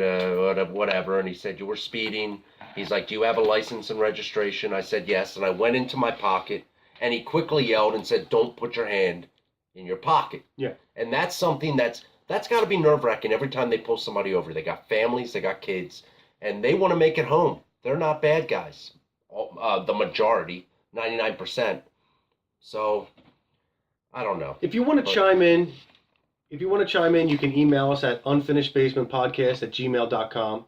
"Whatever." And he said, "You were speeding." He's like, "Do you have a license and registration?" I said, "Yes." And I went into my pocket, and he quickly yelled and said, "Don't put your hand in your pocket." Yeah. And that's something that's That's got to be nerve-wracking every time they pull somebody over. They got families, they got kids, and they want to make it home. They're not bad guys. The majority, 99%. So, I don't know. If you want to chime in, you can email us at unfinishedbasementpodcast@gmail.com.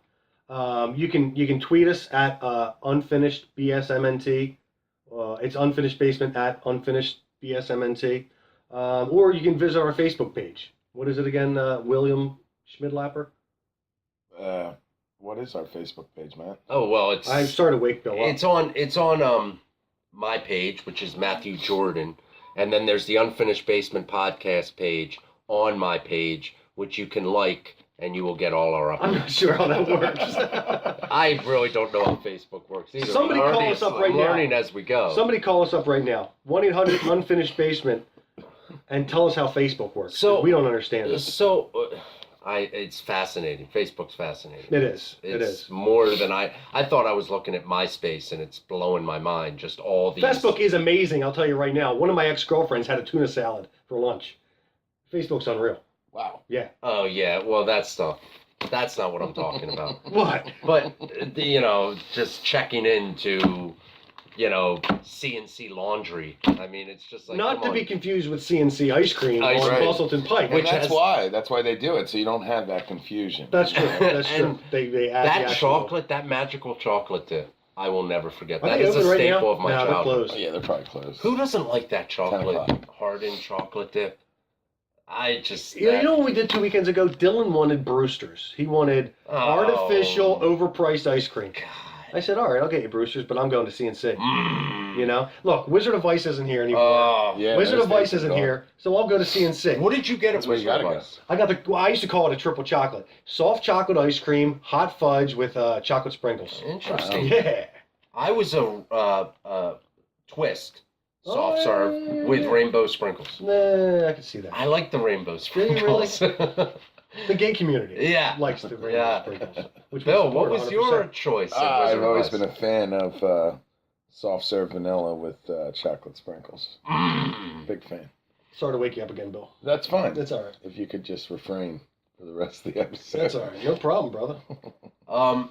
You can tweet us at unfinishedbsmnt. It's unfinishedbasement at unfinishedbsmnt. Or you can visit our Facebook page. What is it again, William Schmidlapper? What is our Facebook page, Matt? Oh, well, it's... I started to wake Bill up. It's on my page, which is Matthew Jordan, and then there's the Unfinished Basement podcast page on my page, which you can like, and you will get all our updates. I'm not sure how that works. I really don't know how Facebook works either. Somebody call us up right now. Learning as we go. Somebody call us up right now. 1-800-UNFINISHED-BASEMENT and tell us how Facebook works. So we don't understand it. So, it's fascinating. Facebook's fascinating. It is. It's more than I thought. I was looking at MySpace, and it's blowing my mind. Just all these. Facebook is amazing. I'll tell you right now. One of my ex-girlfriends had a tuna salad for lunch. Facebook's unreal. Wow. Yeah. Oh yeah. Well, that's not what I'm talking about. What? But just checking into, CNC laundry. I mean, it's just like Not to be confused with CNC ice cream on cream. Bustleton Pike. And that's why they do it, so you don't have that confusion. That's true. That's true. And They add that the actual... chocolate, that magical chocolate dip. I will never forget. Are That they is a open right staple now? of my No, they're childhood. closed. Oh, yeah, they're probably closed. Who doesn't like that 10 chocolate, o'clock. hardened chocolate dip? I just... You know what we did 2 weekends ago? Dylan wanted Brewster's. He wanted artificial, overpriced ice cream. God. I said, all right, I'll get you Brewster's, but I'm going to CNC. Look, Wizard of Ice isn't here anymore. Oh, Yeah, Wizard those of Ice days are isn't gone. here, so I'll go to CNC. What did you get That's at where you Wizard gotta of go. Ice? I got I used to call it a triple chocolate. Soft chocolate ice cream, hot fudge with chocolate sprinkles. Interesting. Yeah. I was a twist, soft serve with rainbow sprinkles. Nah, I can see that. I like the rainbow Do you really? sprinkles. The gay community Yeah. likes the rainbow Yeah. sprinkles. Which we Bill, support what was 100%. your choice? at Wizard I've of always Ice? been a fan of soft serve vanilla with chocolate sprinkles. Big fan. Sorry to wake you up again, Bill. That's fine. That's all right. If you could just refrain for the rest of the episode. That's all right. No problem, brother. Um,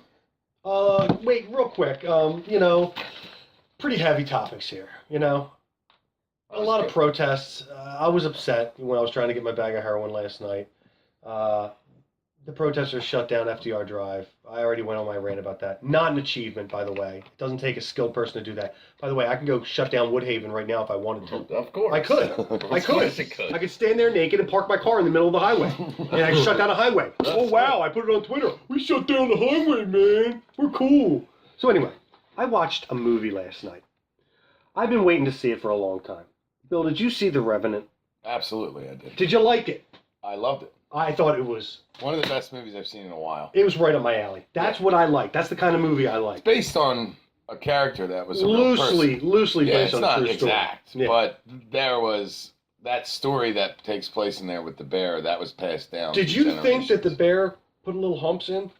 Wait, real quick. Pretty heavy topics here. A lot of protests. I was upset when I was trying to get my bag of heroin last night. The protesters shut down FDR Drive. I already went on my rant about that. Not an achievement, by the way. It doesn't take a skilled person to do that. By the way, I can go shut down Woodhaven right now if I wanted to. Of course. I could. I Of course could. you could. I could stand there naked and park my car in the middle of the highway. And I could shut down a highway. Oh, wow. I put it on Twitter. We shut down the highway, man. We're cool. So anyway, I watched a movie last night. I've been waiting to see it for a long time. Bill, did you see The Revenant? Absolutely, I did. Did you like it? I loved it. I thought it was One of the best movies I've seen in a while. right up my alley. That's what I like. That's the kind of movie I like. Based on a character that was a real person. Loosely Yeah, based it's on a not true exact, story. Yeah. but there was that story that takes place in there with the bear that was passed down. Did through you think that the generations. bear put a little humps in?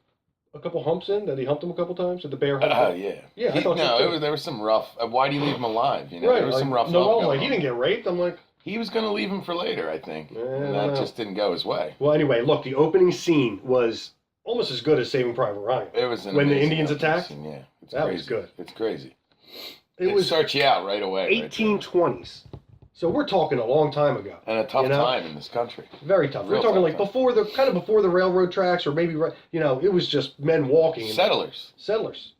A couple humps in? That he humped him a couple times? Did the bear hump him? Yeah. Yeah, I thought so, no, too. there was some rough. Why do you leave him alive? Right. There was some rough. No, love I was going like, he on. didn't get raped. I'm like, He was going to leave him for later, I think. Yeah, and I that don't know. just didn't go his way. well, anyway, look, the opening scene was almost as good as Saving Private Ryan. It was an When the amazing Indians opening attacked? scene, yeah, it's That crazy. was good. It's crazy. It was starts you out right away. right there. 1820s. So we're talking a long time ago. And a tough you know? time in this country. Very tough. We're Real talking tough like time. before the railroad tracks, or maybe it was just men walking. Settlers. Settlers,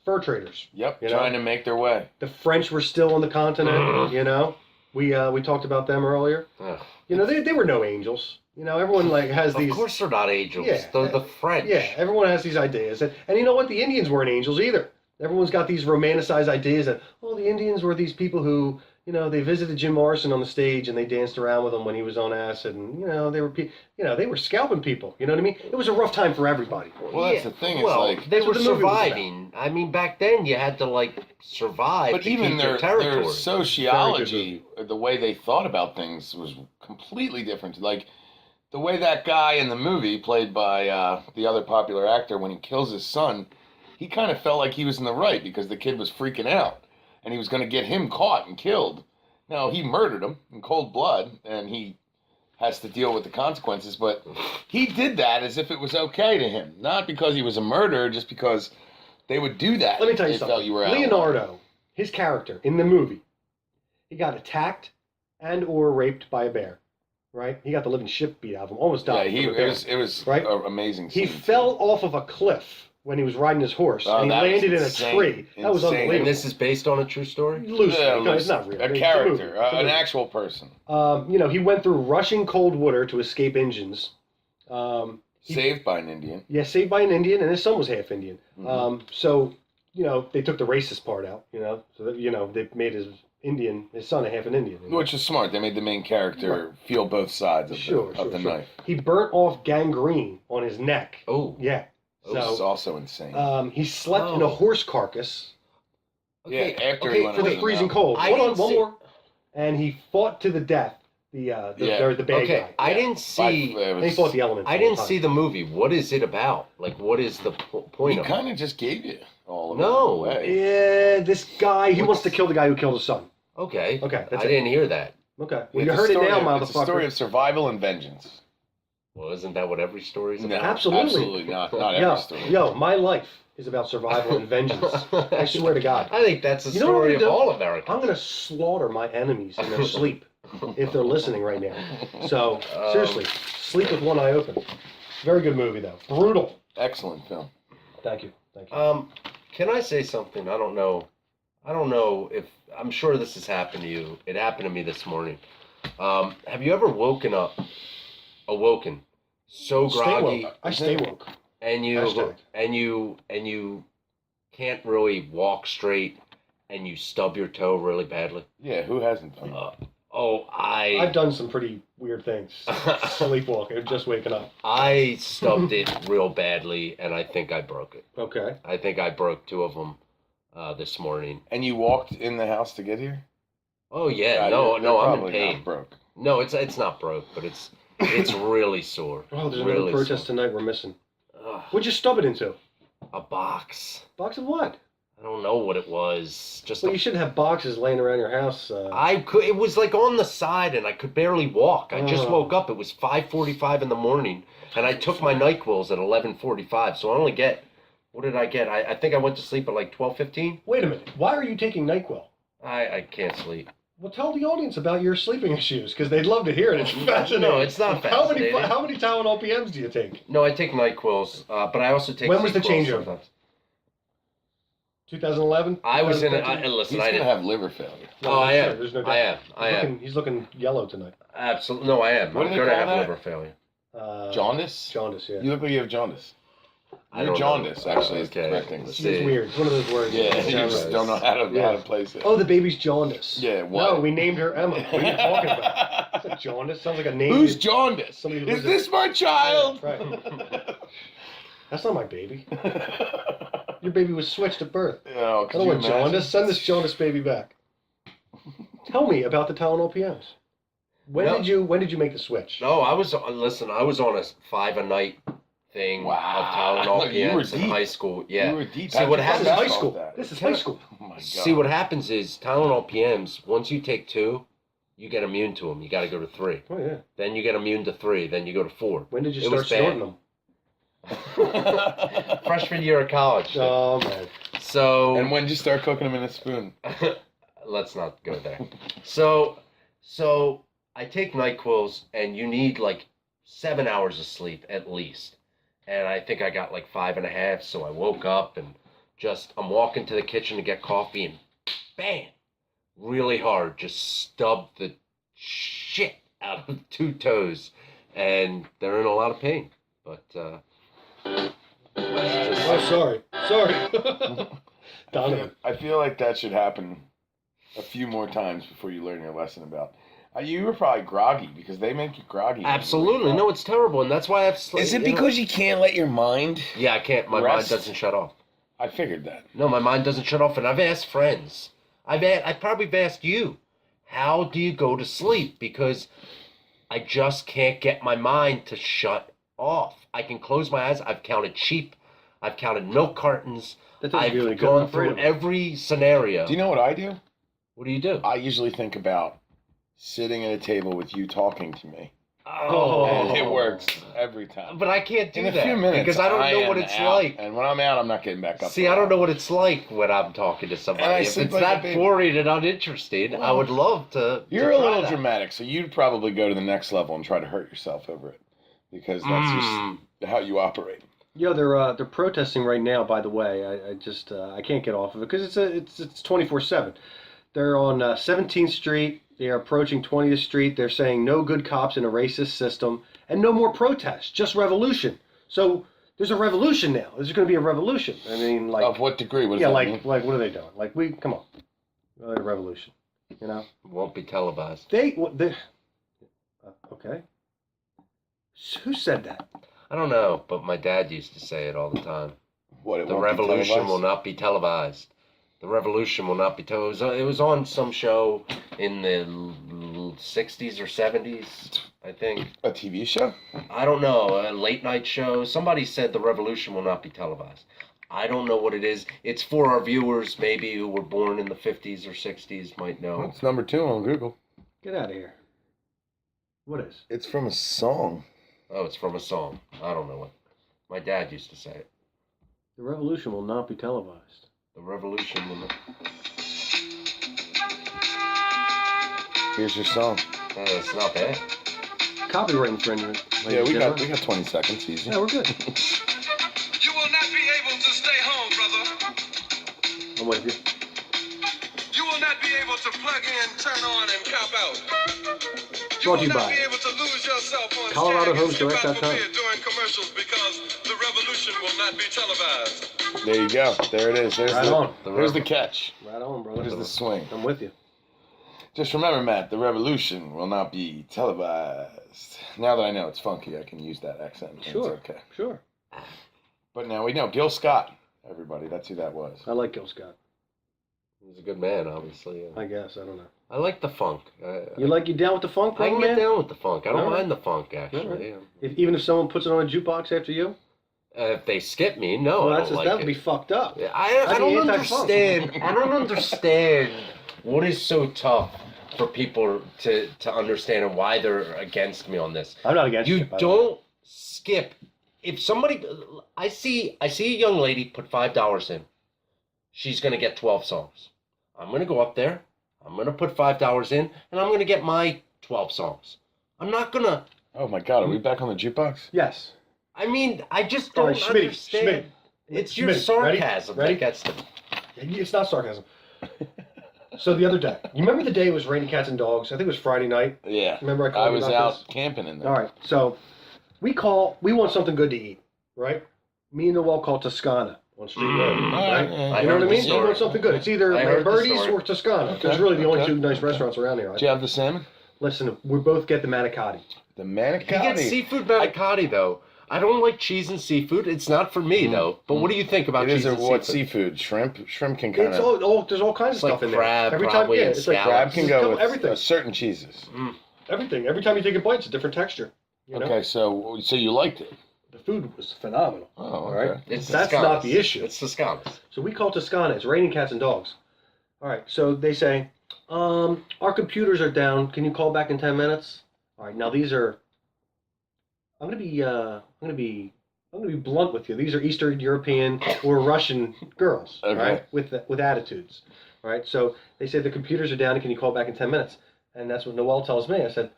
fur traders. Yep, You know? trying to make their way. The French were still on the continent. We talked about them earlier. Ugh. They were no angels. Everyone has these. Of course they're not angels. Yeah. They're the French. Yeah, everyone has these ideas, and you know what? The Indians weren't angels either. Everyone's got these romanticized ideas that the Indians were these people who they visited Jim Morrison on the stage and they danced around with him when he was on acid, and they were scalping people. You know what I mean? It was a rough time for everybody. Well, that's the thing. It's Well, like they That's were what the movie was about. surviving. I mean, back then you had to survive But to even keep their your territory. sociology, the way they thought about things was completely different. Like, the way that guy in the movie, played by the other popular actor, when he kills his son, he kind of felt like he was in the right because the kid was freaking out. And he was going to get him caught and killed. Now, he murdered him in cold blood, and he has to deal with the consequences, but he did that as if it was okay to him. Not because he was a murderer, just because they would do that. Let me tell you if they something. felt you were out of line. Leonardo, his character in the movie, he got attacked and or raped by a bear, right? He got the living shit beat out of him, almost died. Yeah, it was right? an amazing He scene. fell off of a cliff when he was riding his horse, Oh, and he that was landed in a insane. tree. That was Insane. unbelievable. And this is based on a true story? Loosely. Yeah, No, it's not real. a It's character, movie. It's a an movie. actual person. He went through rushing cold water to escape Indians. Saved by an Indian. Yeah, saved by an Indian, and his son was half Indian. Mhm. They took the racist part out, so that, they made his son a half an Indian. Which is smart. They made the main character feel both sides of the knife. He burnt off gangrene on his neck. Oh. Yeah. Which is also insane. He slept in a horse carcass Yeah, after he went for into the the freezing mountain. cold. I Hold on, didn't one see- more. And he fought to the death. The bad guy. I didn't see. And he fought the elements. I didn't see the movie. What is it about? Like, what is the point He of it? kind of just gave you all of No. it away. Yeah, this guy, he wants to kill the guy who killed his son. Okay. Okay, that's I it. didn't hear that. Okay. Well, It's you a heard it story now, of- motherfucker. It's a story of survival and vengeance. Well, isn't that what every story is No, about? Absolutely. not every story. My life is about survival and vengeance. I swear to God. I think that's the You know what I'm story gonna of do? all Americans. I'm going to slaughter my enemies in their sleep if they're listening right now. So, seriously, sleep with one eye open. Very good movie, though. Brutal. Excellent film. Thank you. Can I say something? I don't know if I'm sure this has happened to you. It happened to me this morning. Have you ever awoken so Stay groggy woke. I stay woke. and Hashtag. you can't really walk straight and you stub your toe really badly? Yeah, who hasn't done that? I've done some pretty weird things. Sleepwalking, just waking up. I stubbed it real badly, and I think I broke it. Okay. I think I broke two of them this morning. And you walked in the house to get here? Oh yeah, Yeah, no, you're I'm in probably pain. not broke. No, it's not broke, but it's really sore. Oh, there's really another protest tonight we're missing. Ugh, What'd you stub it into? a box. Box of what? I don't know what it was. Just Well, you shouldn't have boxes laying around your house. I could. It was like on the side, and I could barely walk. I just Oh. woke up. It was 5:45 in the morning, and I took my NyQuils at 11:45. So I only get. What did I get? I think I went to sleep at like 12:15. Wait a minute. Why are you taking NyQuil? I can't sleep. Well, tell the audience about your sleeping issues, because they'd love to hear it. It's fascinating. No, it's not fascinating. How many Tylenol PMs do you take? No, I take NyQuils, but I also take. When was the Sequels changeover? sometimes. 2011? I was in it. 2013? Listen, He's I going to didn't. have liver failure. No, Oh, I sure, am. There's no doubt. I am. He's looking yellow tonight. Absolutely. No, I am. What do I'm they going to call have that? liver failure. Jaundice? Jaundice, yeah. You look like you have jaundice. I You're don't jaundice, know. actually, is the Okay. correct English. Let's It's see. weird. It's one of those words. Yeah, that you sounds just right. don't know how to place it. Oh, the baby's jaundice. Yeah, what? No, we named her Emma. What are you talking about? It's a jaundice. Sounds like a name. Who's jaundice? Somebody who Is lives this my child? Right. That's not my baby. Your baby was switched at birth. Oh, I don't want jaundice. Send this jaundice baby back. Tell me about the Tylenol PMs. When No. did you make the switch? No, I was on a 5 a night thing Wow. of Tylenol You were PMs in deep. high school. Yeah. You were deep. See, what This happens- is high How'd you school. solve that? This is high school. Oh my God. See, what happens is Tylenol PMs, once you take 2, you get immune to them. You got to go to 3. Oh yeah. Then you get immune to 3. Then you go to 4. When did you It start was bad. snorting them? Freshman year of college. Oh man. So And when did you start cooking them in a spoon? let's not go there. So I take NyQuils, and you need like 7 hours of sleep at least. And I think I got like 5.5. So I woke up and I'm walking to the kitchen to get coffee, and bam, really hard, just stubbed the shit out of 2 toes, and they're in a lot of pain. But Oh, sorry. Donovan. I feel like that should happen a few more times before you learn your lesson about. You were probably groggy because they make you groggy. when you absolutely, wake no, up. it's terrible, and that's why I have sleep. Is it because you can't let your mind? Yeah, I can't. My Rest? mind doesn't shut off. I figured that. No, my mind doesn't shut off, and I've asked friends. I probably have asked you, how do you go to sleep? Because I just can't get my mind to shut off. I can close my eyes. I've counted sheep. I've counted milk cartons. That doesn't I've do any good. gone I'm afraid through of it. every scenario. Do you know what I do? What do you do? I usually think about sitting at a table with you talking to me Oh. And it works every time. But I can't do In a that few minutes, because I don't know what am it's out, like. And when I'm out, I'm not getting back up. See, I don't know what it's like when I'm talking to And I somebody. If sleep it's like a that baby. boring and uninteresting, I Well, would love to. You're to a try little that. dramatic, so you'd probably go to the next level and try to hurt yourself over it. Because that's just how you operate. They're protesting right now. By the way, I can't get off of it because it's 24/7. They're on 17th Street. They are approaching 20th Street. They're saying no good cops in a racist system and no more protests, just revolution. So there's a revolution now. There's going to be a revolution. I mean, like Of what degree? What does yeah, that like mean? what are they doing? Like come on, a revolution. You know Won't be televised. they okay. Who said that? I don't know, but my dad used to say it all the time. What, it The won't be revolution televised? will not be televised. The revolution will not be televised. It was on some show in the 60s or 70s, I think. A TV show? I don't know, a late night show. Somebody said the revolution will not be televised. I don't know what it is. It's for our viewers, maybe, who were born in the 50s or 60s, might know. It's number 2 on Google. Get out of here. What is? It's from a song. Oh, it's from a song. I don't know what. My dad used to say it. The revolution will not be televised. The revolution will not. Here's your song. It's not bad. Copyright infringement. Yeah, ladies we and got 20 seconds, easy. Yeah, we're good. You will not be able to stay home, brother. I'm with you. You will not be able to plug in, turn on, and cop out. Brought to you will not by be able to lose yourself on ColoradoHomesDirect.com. during commercials because the revolution will not be televised. There you go. There it is. There's Right the, on. There's the catch. Right on, brother. There's the swing. I'm with you. Just remember, Matt, the revolution will not be televised. Now that I know it's funky, I can use that accent. Sure. It's okay. Sure. But now we know. Gil Scott, everybody. That's who that was. I like Gil Scott. He's a good man, obviously. I guess. I don't know. I like the funk. You down with the funk, I bro, can get man? down with the funk. I don't All right. mind the funk, actually. All Even if someone puts it on a jukebox after you? If they skip me, no, Well, I don't like that would it. be fucked up. Yeah, I That'd don't be anti-funk. understand. I don't understand what is so tough for people to understand and why they're against me on this. I'm not against You it, by the way. don't skip. If somebody, I see a young lady put $5 in. She's gonna get 12 songs. I'm gonna go up there. I'm gonna put $5 in, and I'm gonna get my 12 songs. I'm not gonna. Oh my God, are we back on the jukebox? Yes. I mean, I just All don't right, Schmitty, understand. Schmitty. It's your Schmitty, ready? sarcasm Ready? that gets them. It's not sarcasm. So the other day, you remember the day it was raining cats and dogs? I think it was Friday night. Yeah. Remember I called I you was about out this? camping in there. All right, so we want something good to eat, right? Me and Noel call Toscana on Street Road, right? Yeah. You know what I heard the mean? We story. want something good. It's either I heard the Lamberti's story. or Toscana. Okay, There's really the only okay. two nice restaurants around here. Did you have the salmon? Listen, we both get the manicotti. The You manicotti. get seafood manicotti, though. I don't like cheese and seafood. It's not for me, though. But what do you think about It is cheese a and what seafood? seafood? Shrimp? Shrimp can kind It's of. there's all kinds It's of like stuff in crab, there. Every time, probably, yeah, and it's like scallops. Crab can go with everything. certain cheeses. Everything. Every time you take a bite, it's a different texture. You know? Okay, so you liked it. The food was phenomenal. Oh, All okay. right. It's That's Toscanas. not the issue. It's Toscanas. So we call Toscana. It's raining cats and dogs. All right. So they say, our computers are down. Can you call back in 10 minutes? All right. Now these are. I'm gonna be blunt with you. These are Eastern European or Russian girls, Okay. right? With attitudes, right? So they say the computers are down. Can you call back in 10 minutes? And that's what Noel tells me. I said,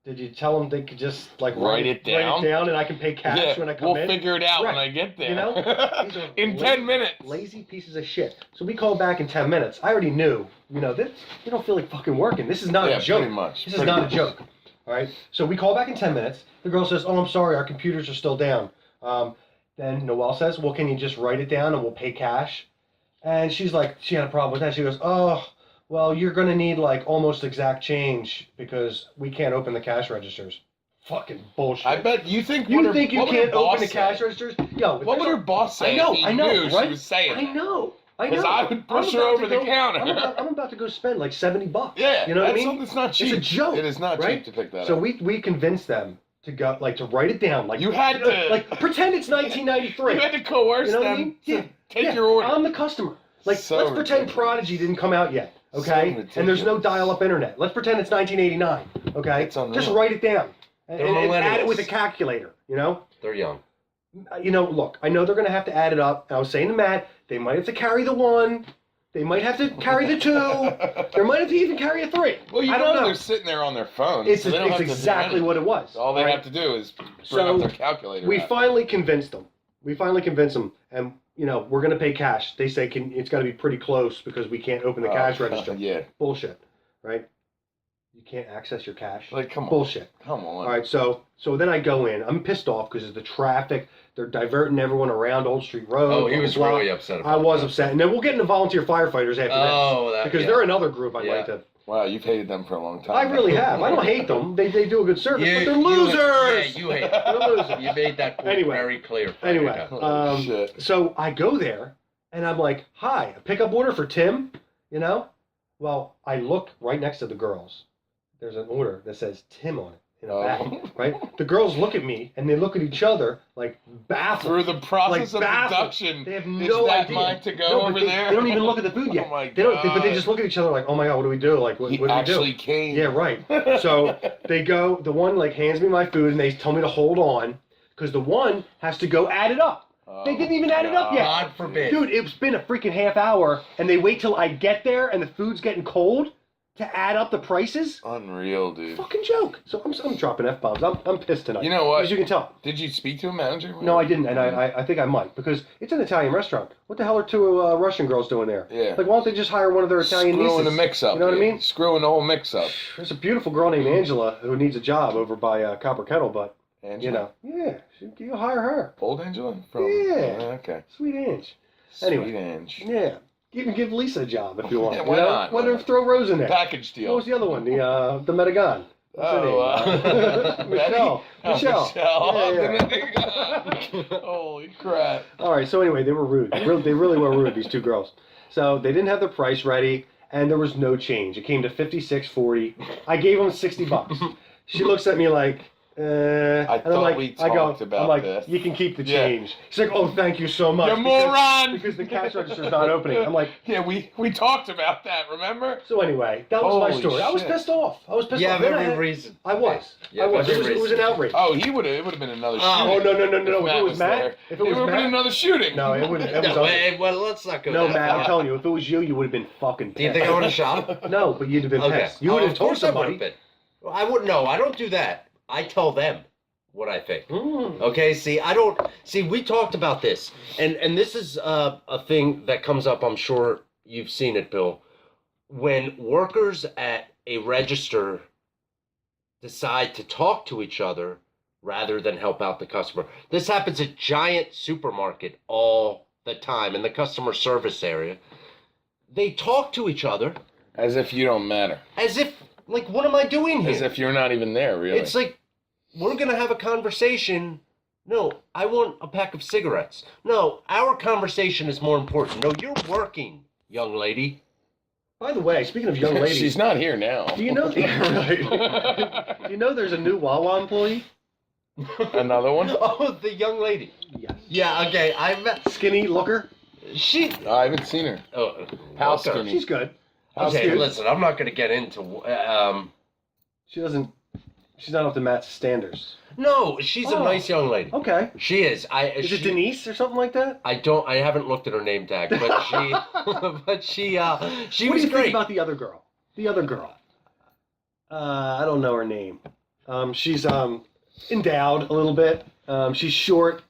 did you tell them they could just like Write it down? and I can pay cash when I come we'll in? figure it out when Right. I get there. You know? These are In 10 minutes. Lazy pieces of shit. So we call back in 10 minutes. I already knew, that you don't feel like fucking working. This is not Yeah, a joke. pretty much. This is not a joke. All right. So we call back in 10 minutes. The girl says, "Oh, I'm sorry, our computers are still down." Then Noelle says, "Well, can you just write it down and we'll pay cash?" And she's like, she had a problem with that. She goes, "Oh, well, you're gonna need like almost exact change because we can't open the cash registers." Fucking bullshit. I bet you think. You what think her, you what would her can't open boss the cash say? registers? Yo, What would her boss say? I know, if he I know, knew right? She was saying I that? know. Because I would push her I'm about over to the go- counter. I'm about to go spend like $70. Yeah, You know what I that's mean? something that's not cheap. It's a joke. It is not right? cheap to pick that So up. we convinced them to go to write it down. Like You had to- like pretend it's 1993. You had to coerce You know what I them mean? to Yeah. take Yeah, your order. I'm the customer. Like So let's pretend ridiculous. Prodigy didn't come out yet. So Okay? And there's no ridiculous. dial-up internet. Let's pretend it's 1989. Okay? It's unreal. Just write it down. and They're add it with a millennials. calculator, you know? They're young. You know, look, I know they're going to have to add it up. I was saying to Matt, they might have to carry the 1. They might have to carry the 2. They might have to even carry a 3. Well, you I don't know. they're sitting there on their phones. It's, so they don't it's have to do exactly anything. what it was. All they right? have to do is bring So, up their calculator. We app. finally convinced them. And you know, we're gonna pay cash. They say it's got to be pretty close because we can't open the cash register. Yeah. Bullshit, right? You can't access your cash. Like, come on. Bullshit. Come on. All right, so then I go in. I'm pissed off because of the traffic. They're diverting everyone around Old Street Road. Oh, he was blah, blah, really blah. upset. I was upset, and then we'll get into volunteer firefighters after Oh, this that, because they're another group I'd Yeah. like to. Wow, you've hated them for a long time. I really have. I don't hate them. They do a good service, but they're losers. You hate They're losers. You made that point Anyway. very clear. Anyway, Oh, shit. so I go there and I'm like, "Hi, a pickup order for Tim." You know, well, I look right next to the girls. There's an order that says Tim on it in a bag, right? The girls look at me and they look at each other like baffled. Through the process Like of baffled. deduction, They have is no that idea. mine to go No, but over they, there? They don't even look at the food yet. Oh my They don't. But they God. just look at each other like, "Oh my God, what do we do? Like, what He do we do?" actually came. Yeah, right. So they go, the one like hands me my food and they tell me to hold on because the one has to go add it up. They didn't even add it up yet. God forbid. Dude, it's been a freaking half hour and they wait till I get there and the food's getting cold to add up the prices. Unreal, dude. Fucking joke. So I'm dropping F-bombs. I'm pissed tonight. You know what? As you can tell. Did you speak to a manager? No, I didn't, and I think I might because it's an Italian restaurant. What the hell are 2 Russian girls doing there? Yeah. Like, why don't they just hire one of their Italian Screwing nieces? the mix-up. You know what I dude. mean? Screwing the whole mix-up. There's a beautiful girl named Angela who needs a job over by Kopper Kettle, but Angela? you know, yeah, you hire her. Old Angela? From, Yeah. Okay. Sweet Ange. Sweet Anyway. Ange. Yeah. Even give Lisa a job if you want. Yeah, you why know? not? Why don't throw Rose in there? Package deal. What was the other one? The Metagon. What's her name? Michelle. Oh, Michelle. Michelle. Yeah. Holy crap. All right. So anyway, they were rude. They really were rude. These 2 girls. So they didn't have the price ready, and there was no change. It came to $56.40. I gave them $60. She looks at me like. And I'm thought like, we I talked go, about I'm like, this. you can keep the Yeah. change. She's like, oh, thank you so much. You moron! Because the cash register's not opening. I'm like, Yeah, we talked about that, remember? so anyway, that was my Holy story. I was shit. pissed off. I was pissed Yeah, off. Then every I had- reason. I was. Yeah, I was. It every was an reason. outrage. Oh, it would have been another shooting. Oh, no. If Matt it was was Matt, there. if It it was would have been Matt, another shooting. no, it wouldn't. It was No, ugly. well, let's not go No, that Matt, I'm far. telling you, if it was you, you would have been fucking pissed. Do you think I would have shot him? No, but you'd have been Okay. pissed. You would have Of told course I somebody. would've been. Well, I wouldn't. No, I don't do that. I tell them what I think. Mm. Okay, we talked about this, and this is a thing that comes up, I'm sure you've seen it, Bill. When workers at a register decide to talk to each other rather than help out the customer. This happens at giant supermarket all the time in the customer service area. They talk to each other As if you don't matter. as if, like, what am I doing here? As if you're not even there, really. It's like, we're going to have a conversation. No, I want a pack of cigarettes. No, our conversation is more important. No, you're working, young lady. By the way, speaking of young ladies, She's not here now. do you know? Do you know there's a new Wawa employee? Another one? Oh, the young lady. Yes. Yeah, okay. I met. Skinny looker. She. I haven't seen her. Oh, How okay. skinny? She's good. Okay, cute. listen, I'm not going to get into. She doesn't. She's not up to Matt's standards. No, she's a Oh. nice young lady. Okay. She is. Is it Denise or something like that? I haven't looked at her name tag, but she. but she What was do you think great. about the other girl? The other girl. I don't know her name. She's endowed a little bit. She's short.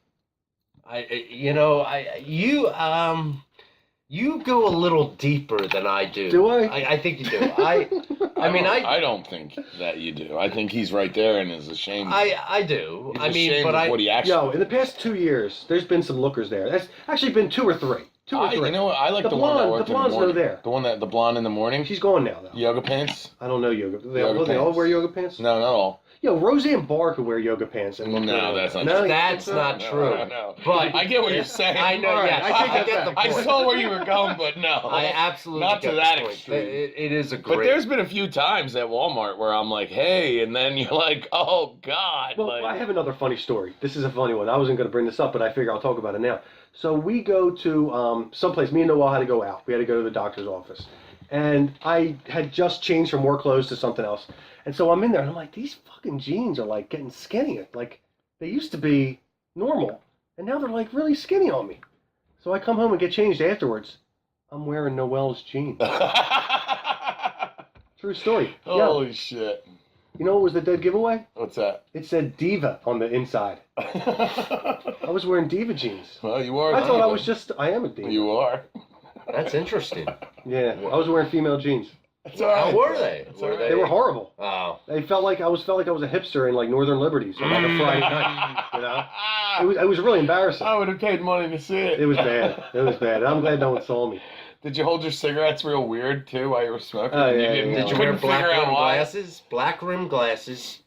You go a little deeper than I do. Do I? I think you do. I don't think that you do. I think he's right there and is ashamed. I do. He's I mean, ashamed but of what he actually. Yo, in the past 2 years, there's been some lookers there. That's actually been 2 or 3. 2 or 3. You know what? I like The the, one that blonde- worked the in the blonde's no morning. there. The blonde in the morning. She's gone now, though. Yoga pants? I don't know yoga. They Yoga all pants. wear yoga pants? No, not all. Yo, Roseanne Barr could wear yoga pants. And look No, good. that's not No, true. you That's think so? not No, true. no. But I get what you're saying. I know. All right, Yes, I take that get the back. point. I saw where you were going, but no. I absolutely Not to get the that point. extreme. It is a great. But there's been a few times at Walmart where I'm like, hey, and then you're like, oh, God. Well, like, I have another funny story. This is a funny one. I wasn't going to bring this up, but I figure I'll talk about it now. So we go to someplace. Me and Noel had to go out. We had to go to the doctor's office. And I had just changed from work clothes to something else. And so I'm in there, and I'm like, these fucking jeans are like getting skinny. Like they used to be normal, and now they're like really skinny on me. So I come home and get changed afterwards. I'm wearing Noel's jeans. True story. Holy shit. You know what was the dead giveaway? What's that? It said Diva on the inside. I was wearing Diva jeans. Well, you are. I thought I am a Diva. You are. That's interesting. Yeah, I was wearing female jeans. It's all right. How were they? It's all right. They were horrible. Oh. They felt like I was a hipster in like Northern Liberties on like a Friday night. You know, it was really embarrassing. I would have paid money to see it. It was bad. It was bad. I'm glad no one saw me. Did you hold your cigarettes real weird too while you were smoking? Oh, yeah, didn't, yeah. Did you wear couldn't black figure out rim why? glasses? Black rim glasses.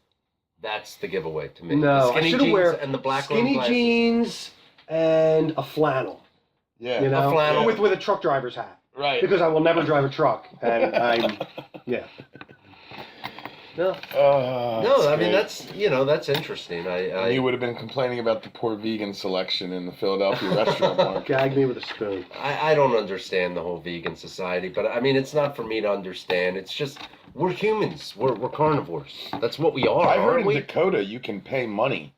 That's the giveaway to me. No, the I skinny should jeans wear and the black rim skinny glasses. jeans and a flannel. Yeah. You know, A flannel. with a truck driver's hat. Right. Because I will never drive a truck, and I'm yeah. No. No, I mean great. that's interesting. You would have been complaining about the poor vegan selection in the Philadelphia restaurant market. Gag me with a spoon. I don't understand the whole vegan society, but I mean it's not for me to understand. It's just we're humans. We're carnivores. That's what we are. I heard aren't in we? Dakota you can pay money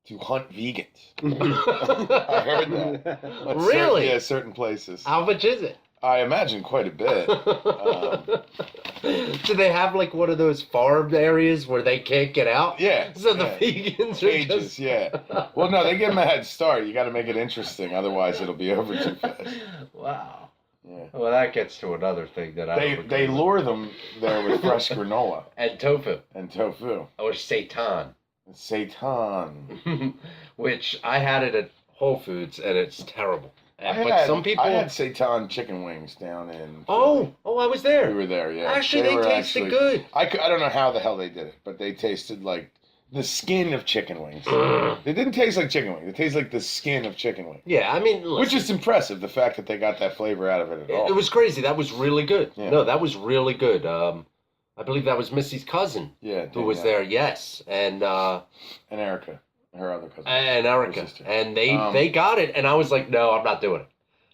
to hunt vegans. I heard that. At Really? Certain places. How much is it? I imagine quite a bit. Do they have like one of those farm areas where they can't get out? Yeah. So the yeah. vegans are Cages, just... yeah. Well, no, they give them a head start. You got to make it interesting, otherwise it'll be over too fast. Wow. Yeah. Well, that gets to another thing that I don't agree They with. lure them there with fresh granola And tofu and tofu. or seitan, Seitan. which I had it at Whole Foods and it's terrible. I But some people. I had seitan chicken wings down in. Oh, I was We there. were there, yeah. Actually, they were tasted good. I don't know how the hell they did it, but they tasted like the skin of chicken wings. They didn't taste like chicken wings. They tasted like the skin of chicken wings. Yeah, I mean, listen, Which is impressive, the fact that they got that flavor out of it at all. it was crazy. That was really good. Yeah. No, that was really good. I believe that was Missy's cousin Yeah. who was there. Yes, and And Erica, her other cousin. and Erica, Her sister. and they got it, and I was like, no, I'm not doing it.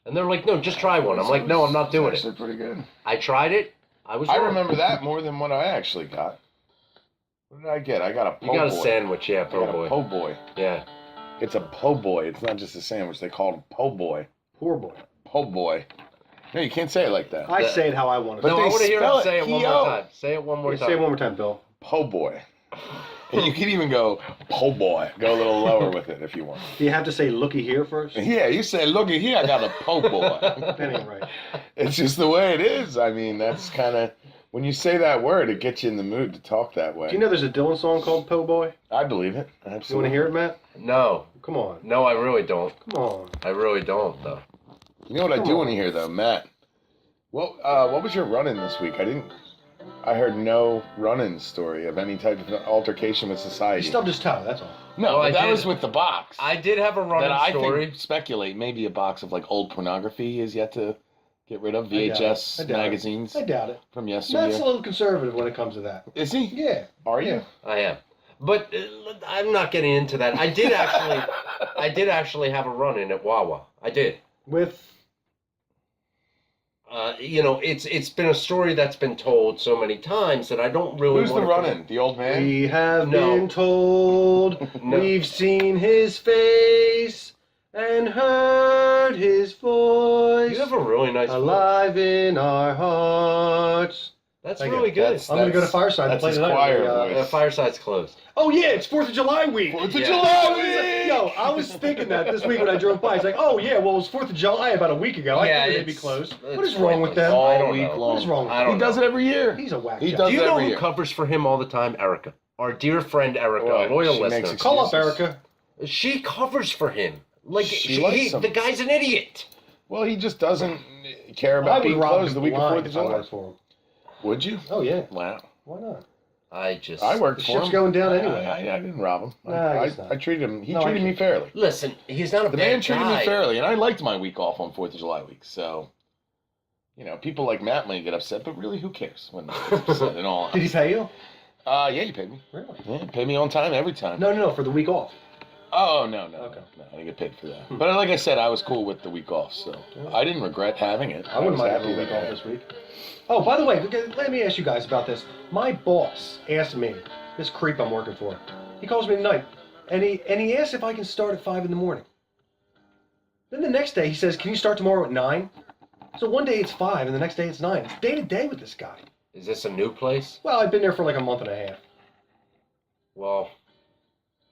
And they're like, no, just try one. I'm like, no, I'm not doing It's it. actually pretty good. I tried it. I was. I wrong. remember that more than what I actually got. What did I get? I got a po' You got a boy. sandwich, yeah, I po' got a boy. po' boy. Yeah. It's a po' boy. It's not just a sandwich. They call it po' boy. Poor boy. Po' boy. No, you can't say it like that. I say it how I want to. But No, they I want to hear spell him it say it one P.O. more time. Say it one more time. Say it one more time, Bill. Po' boy. And you can even go po' boy. Go a little lower with it if you want. Do you have to say "looky here" first? Yeah, you say, looky here, I got a po' boy. That ain't right. It's just the way it is. I mean, that's kind of when you say that word, it gets you in the mood to talk that way. Do you know there's a Dylan song called "Po' Boy"? I believe it. You want Absolutely. to hear it, Matt? No, Come on. no, I really don't. Come on. I really don't, though. You know what I Come do on. want to hear though, Matt? What was your run-in this week? I heard no run-in story of any type of altercation with He society. stubbed his toe. That's all. No, Oh, I but that did. was with the box. I did have a that running I story. think speculate maybe a box of like old pornography he is yet to get rid of. I doubt VHS it. I doubt it. magazines I doubt it. from Matt's yesteryear. a little conservative when it comes to that. Is he? Yeah. Are you? Yeah. I am, but I'm not getting into that. I did actually have a run-in at Wawa. I did. With It's been a story that's been told so many times that I don't really. Who's the wanna run-in? The old man? we have No. been told, No. we've seen his face and heard his voice, You have a really nice voice. alive in our hearts. That's Thank you. really good. That's- I'm gonna go to Fireside and that's play his tonight. choir Yeah. voice. Fireside's closed. Oh yeah, it's 4th of July week. 4th of Yeah. July week! Yo, I was thinking that this week when I drove by. It's like, oh yeah, well it was 4th of July about a week ago. I Yeah, figured they'd be it's- closed. it's What is wrong with pointless. them? I All don't week know. long. What is wrong with I him? don't He does it every year. He's a whack He job. does Do you know every who year. covers for him all the time? Erica. Our dear friend Erica, What? a loyal She makes listener. Call up excuses. Erica. She covers for him. Like She likes him. the guy's an idiot. Well, he just doesn't care I about would being rob closed him the week before blind the if I July. worked for him. Would you? Oh yeah. Wow. Why not? I worked The for ship's him. going down anyway. I didn't rob him. Nah, I I guess not. treated him. He No, I treated me can't. fairly. Listen, he's not a The bad man treated guy. me fairly, and I liked my week off on 4th of July week. So, people like Matt might get upset, but really, who cares when they get upset? In all Did he honesty. pay you? Yeah, he paid me. Really? Yeah, paid me on time every time. No, for the week off. Oh, no. Okay. No, I didn't get paid for that. But like I said, I was cool with the week off, so I didn't regret having it. I wouldn't was mind happy having a week that I off had this week. Oh, by the way, let me ask you guys about this. My boss asked me, this creep I'm working for, he calls me tonight, and he asks if I can start at 5 in the morning. Then the next day he says, can you start tomorrow at 9? So one day it's 5, and the next day it's 9. It's day to day with this guy. Is this a new place? Well, I've been there for like a month and a half. Well,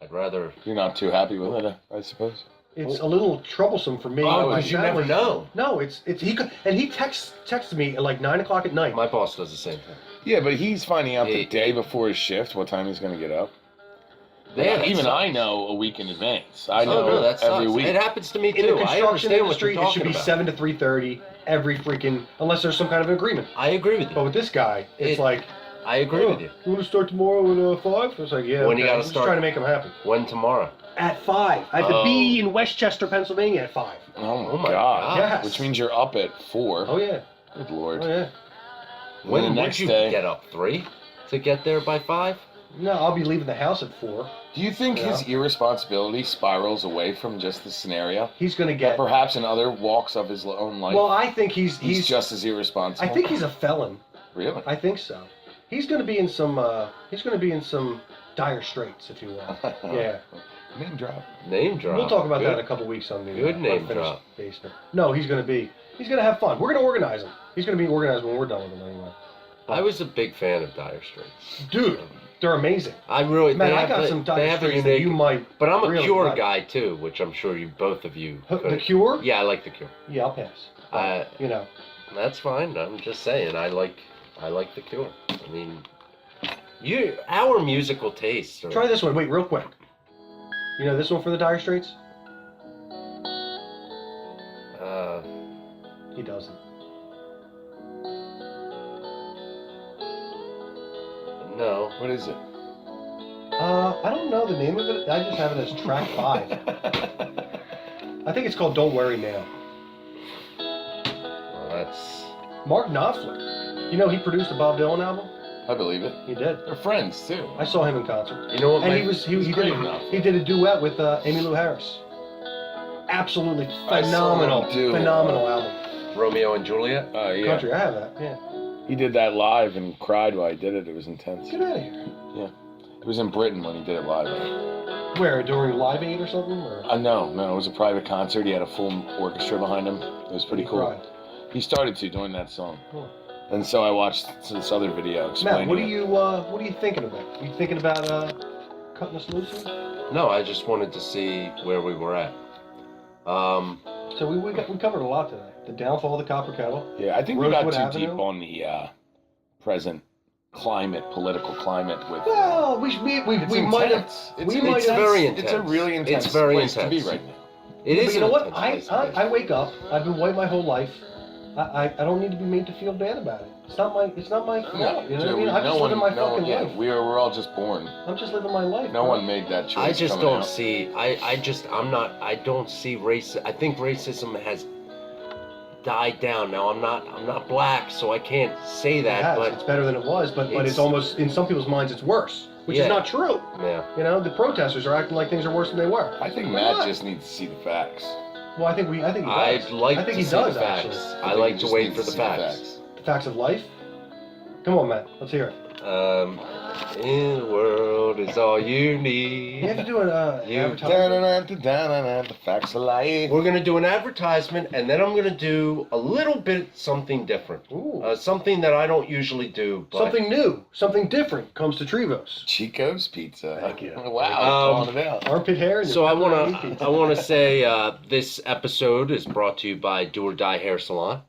I'd rather. You're not too happy with it, I suppose. It's a little troublesome for me. Oh, My because you never family- know. No, he texts me at like 9 o'clock at night. My boss does the same thing. Yeah, but he's finding out the Yeah. day before his shift what time he's going to get up. Yeah, Even that I sucks. know a week in advance. I Oh, know no, that every sucks. week. It happens to me In too. the I construction understand what industry, you're it talking should be about. 7 to 3:30 every freaking, unless there's some kind of agreement. I agree with But you. with this guy, it's like, I agree with you. You want to start tomorrow at 5? It's like, yeah. When you gotta I'm just start- trying to make him happy. When tomorrow? At 5. I have to Oh. be in Westchester, Pennsylvania at 5. Oh Oh my my god. God. Yes. Which means you're up at 4. Oh yeah. Good lord. Oh yeah. And When then the would next you day, get up? 3 to get there by 5? No, I'll be leaving the house at 4. do you think his irresponsibility spirals away from just the scenario? He's gonna That get. perhaps in other walks of his own life, Well, I think he's just as irresponsible? I think he's a felon. Really? I think so. He's gonna be in some. He's gonna be in some dire straits, if you will. Yeah. Name drop. Name drop. We'll talk about Good. that in a couple weeks on the Good name Unfinished drop. Basement. No, he's gonna have fun. We're gonna organize him. He's gonna be organized when we're done with him anyway. I was a big fan of Dire Straits. Dude, they're amazing. I really. Man, they I have got the- some they dire have a straits that unique. you might. But I'm a really Cure like. guy too, which I'm sure both of you. The could. Cure? Yeah, I like the Cure. Yeah, I'll pass. Uh, You know. That's fine. I'm just saying. I like the Cure. I mean, our musical tastes. Are, Try this one. Wait, real quick. You know this one for the Dire Straits? He doesn't. No. What is it? I don't know the name of it. I just have it as track 5. I think it's called Don't Worry Now. Well, that's. Mark Knopfler. You know he produced the Bob Dylan album? I believe it. He did. They're friends too. I saw him in concert. You know what? And my, he great did enough. he did a duet with Amy Lou Harris. Absolutely I saw phenomenal, him do. phenomenal album. Romeo and Juliet. Oh yeah. Country, I have that. Yeah. He did that live and cried while he did it. It was intense. Get out of here. It was in Britain when he did it live. Where, during Live Aid or something? Or? No, it was a private concert. He had a full orchestra behind him. It was pretty cool. Cried. He started to during that song. Huh. And so I watched this other video explaining Matt, what are you thinking about? You thinking about cutting us loose? No, I just wanted to see where we were at. So we covered a lot today. The downfall of the Kopper Kettle. Yeah, I think we got Rosewood too Avenue? deep on the present political climate with... Well, we it's might have. intense. we might It's have- very intense. It's a really intense It's very place intense. to be right now. It But is. you know an what? intense place to be. I wake up. I've been white my whole life. I don't need to be made to feel bad about it. It's not my fault. You know what I mean? I'm just living my fucking life. We're all just born. I'm just living my life. No bro. one made that choice. I just coming don't out. see. I don't see race. I think racism has died down. Now I'm not black, so I can't say It that. has. But It's better than it was, but it's- it's almost in some people's minds it's worse, which Yeah. is not true. yeah, You know, the protesters are acting like things are worse than they were. I think They're Matt not. just needs to see the facts. Well, I think he does. I'd like I think to he see does the facts. actually. I think like he to just wait needs for the see facts. The facts of life. Come on, Matt. Let's hear it. In the world is all you need. You have to do an You- advertisement. The facts of life. We're gonna do an advertisement, and then I'm gonna do a little bit something different. Ooh. Something that I don't usually do. But Something new, something different comes to Trivos. Chico's Pizza. Thank you. Wow, calling it out. Armpit hair. And So I your wanna pepperoni pizza. I wanna say this episode is brought to you by Do or Die Hair Salon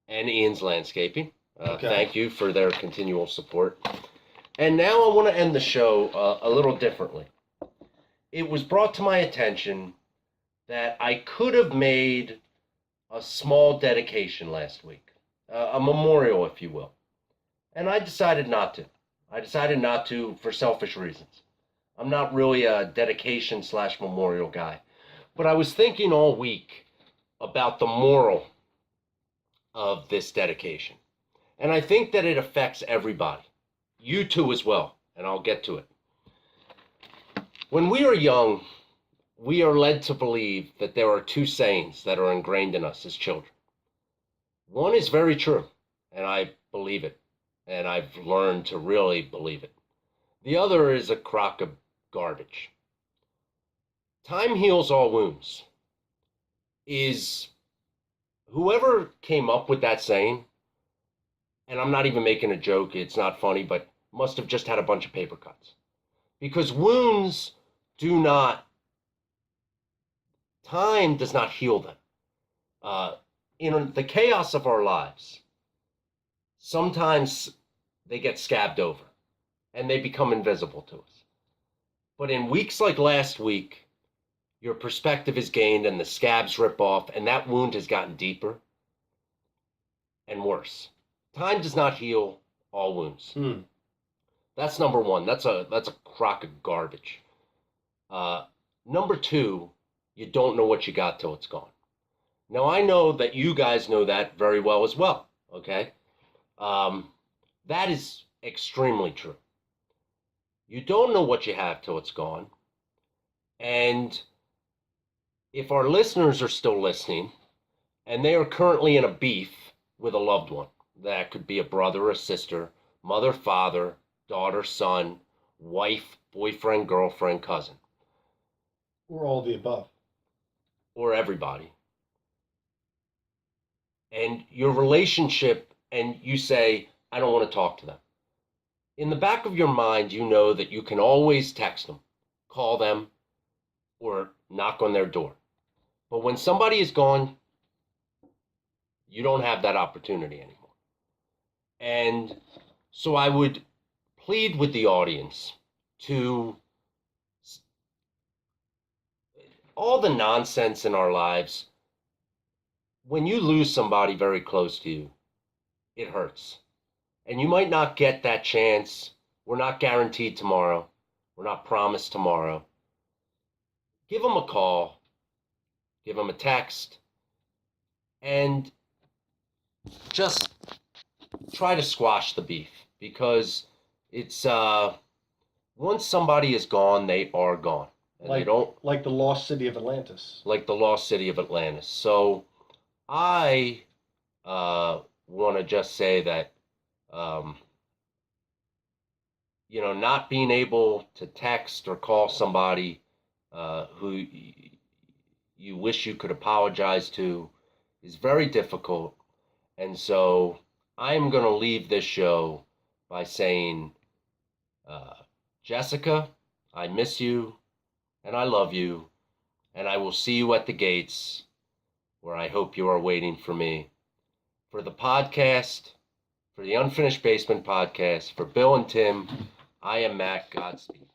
and Ian's Landscaping. Okay. Thank you for their continual support. And now I want to end the show a little differently. It was brought to my attention that I could have made a small dedication last week, a memorial, if you will. And I decided not to. I decided not to for selfish reasons. I'm not really a dedication/memorial guy. But I was thinking all week about the moral of this dedication. And I think that it affects everybody. You too as well. And I'll get to it. When we were young, we are led to believe that there are two sayings that are ingrained in us as children. One is very true, and I believe it, and I've learned to really believe it. The other is a crock of garbage. Time heals all wounds. Is whoever came up with that saying, and I'm not even making a joke, it's not funny, but must have just had a bunch of paper cuts. Because wounds do not, time does not heal them. In the chaos of our lives, sometimes they get scabbed over and they become invisible to us. But in weeks like last week, your perspective is gained and the scabs rip off and that wound has gotten deeper and worse. Time does not heal all wounds. That's number one. That's a crock of garbage. Number two, you don't know what you got till it's gone. Now, I know that you guys know that very well as well, okay? That is extremely true. You don't know what you have till it's gone. And if our listeners are still listening, and they are currently in a beef with a loved one, that could be a brother or sister, mother, father, daughter, son, wife, boyfriend, girlfriend, cousin. Or all the above. Or everybody. And your relationship, and you say, I don't want to talk to them. In the back of your mind, you know that you can always text them, call them, or knock on their door. But when somebody is gone, you don't have that opportunity anymore. And so I would plead with the audience to all the nonsense in our lives. When you lose somebody very close to you, it hurts. And you might not get that chance. We're not guaranteed tomorrow. We're not promised tomorrow. Give them a call. Give them a text. And just try to squash the beef. Because it's, once somebody is gone, they are gone. And Like, they don't, like the lost city of Atlantis. like the lost city of Atlantis. So I want to just say that, not being able to text or call somebody who you wish you could apologize to is very difficult. And so I'm going to leave this show by saying, Jessica, I miss you and I love you, and I will see you at the gates where I hope you are waiting for me. For the podcast, for the Unfinished Basement podcast, for Bill and Tim, I am Mac. Godspeed.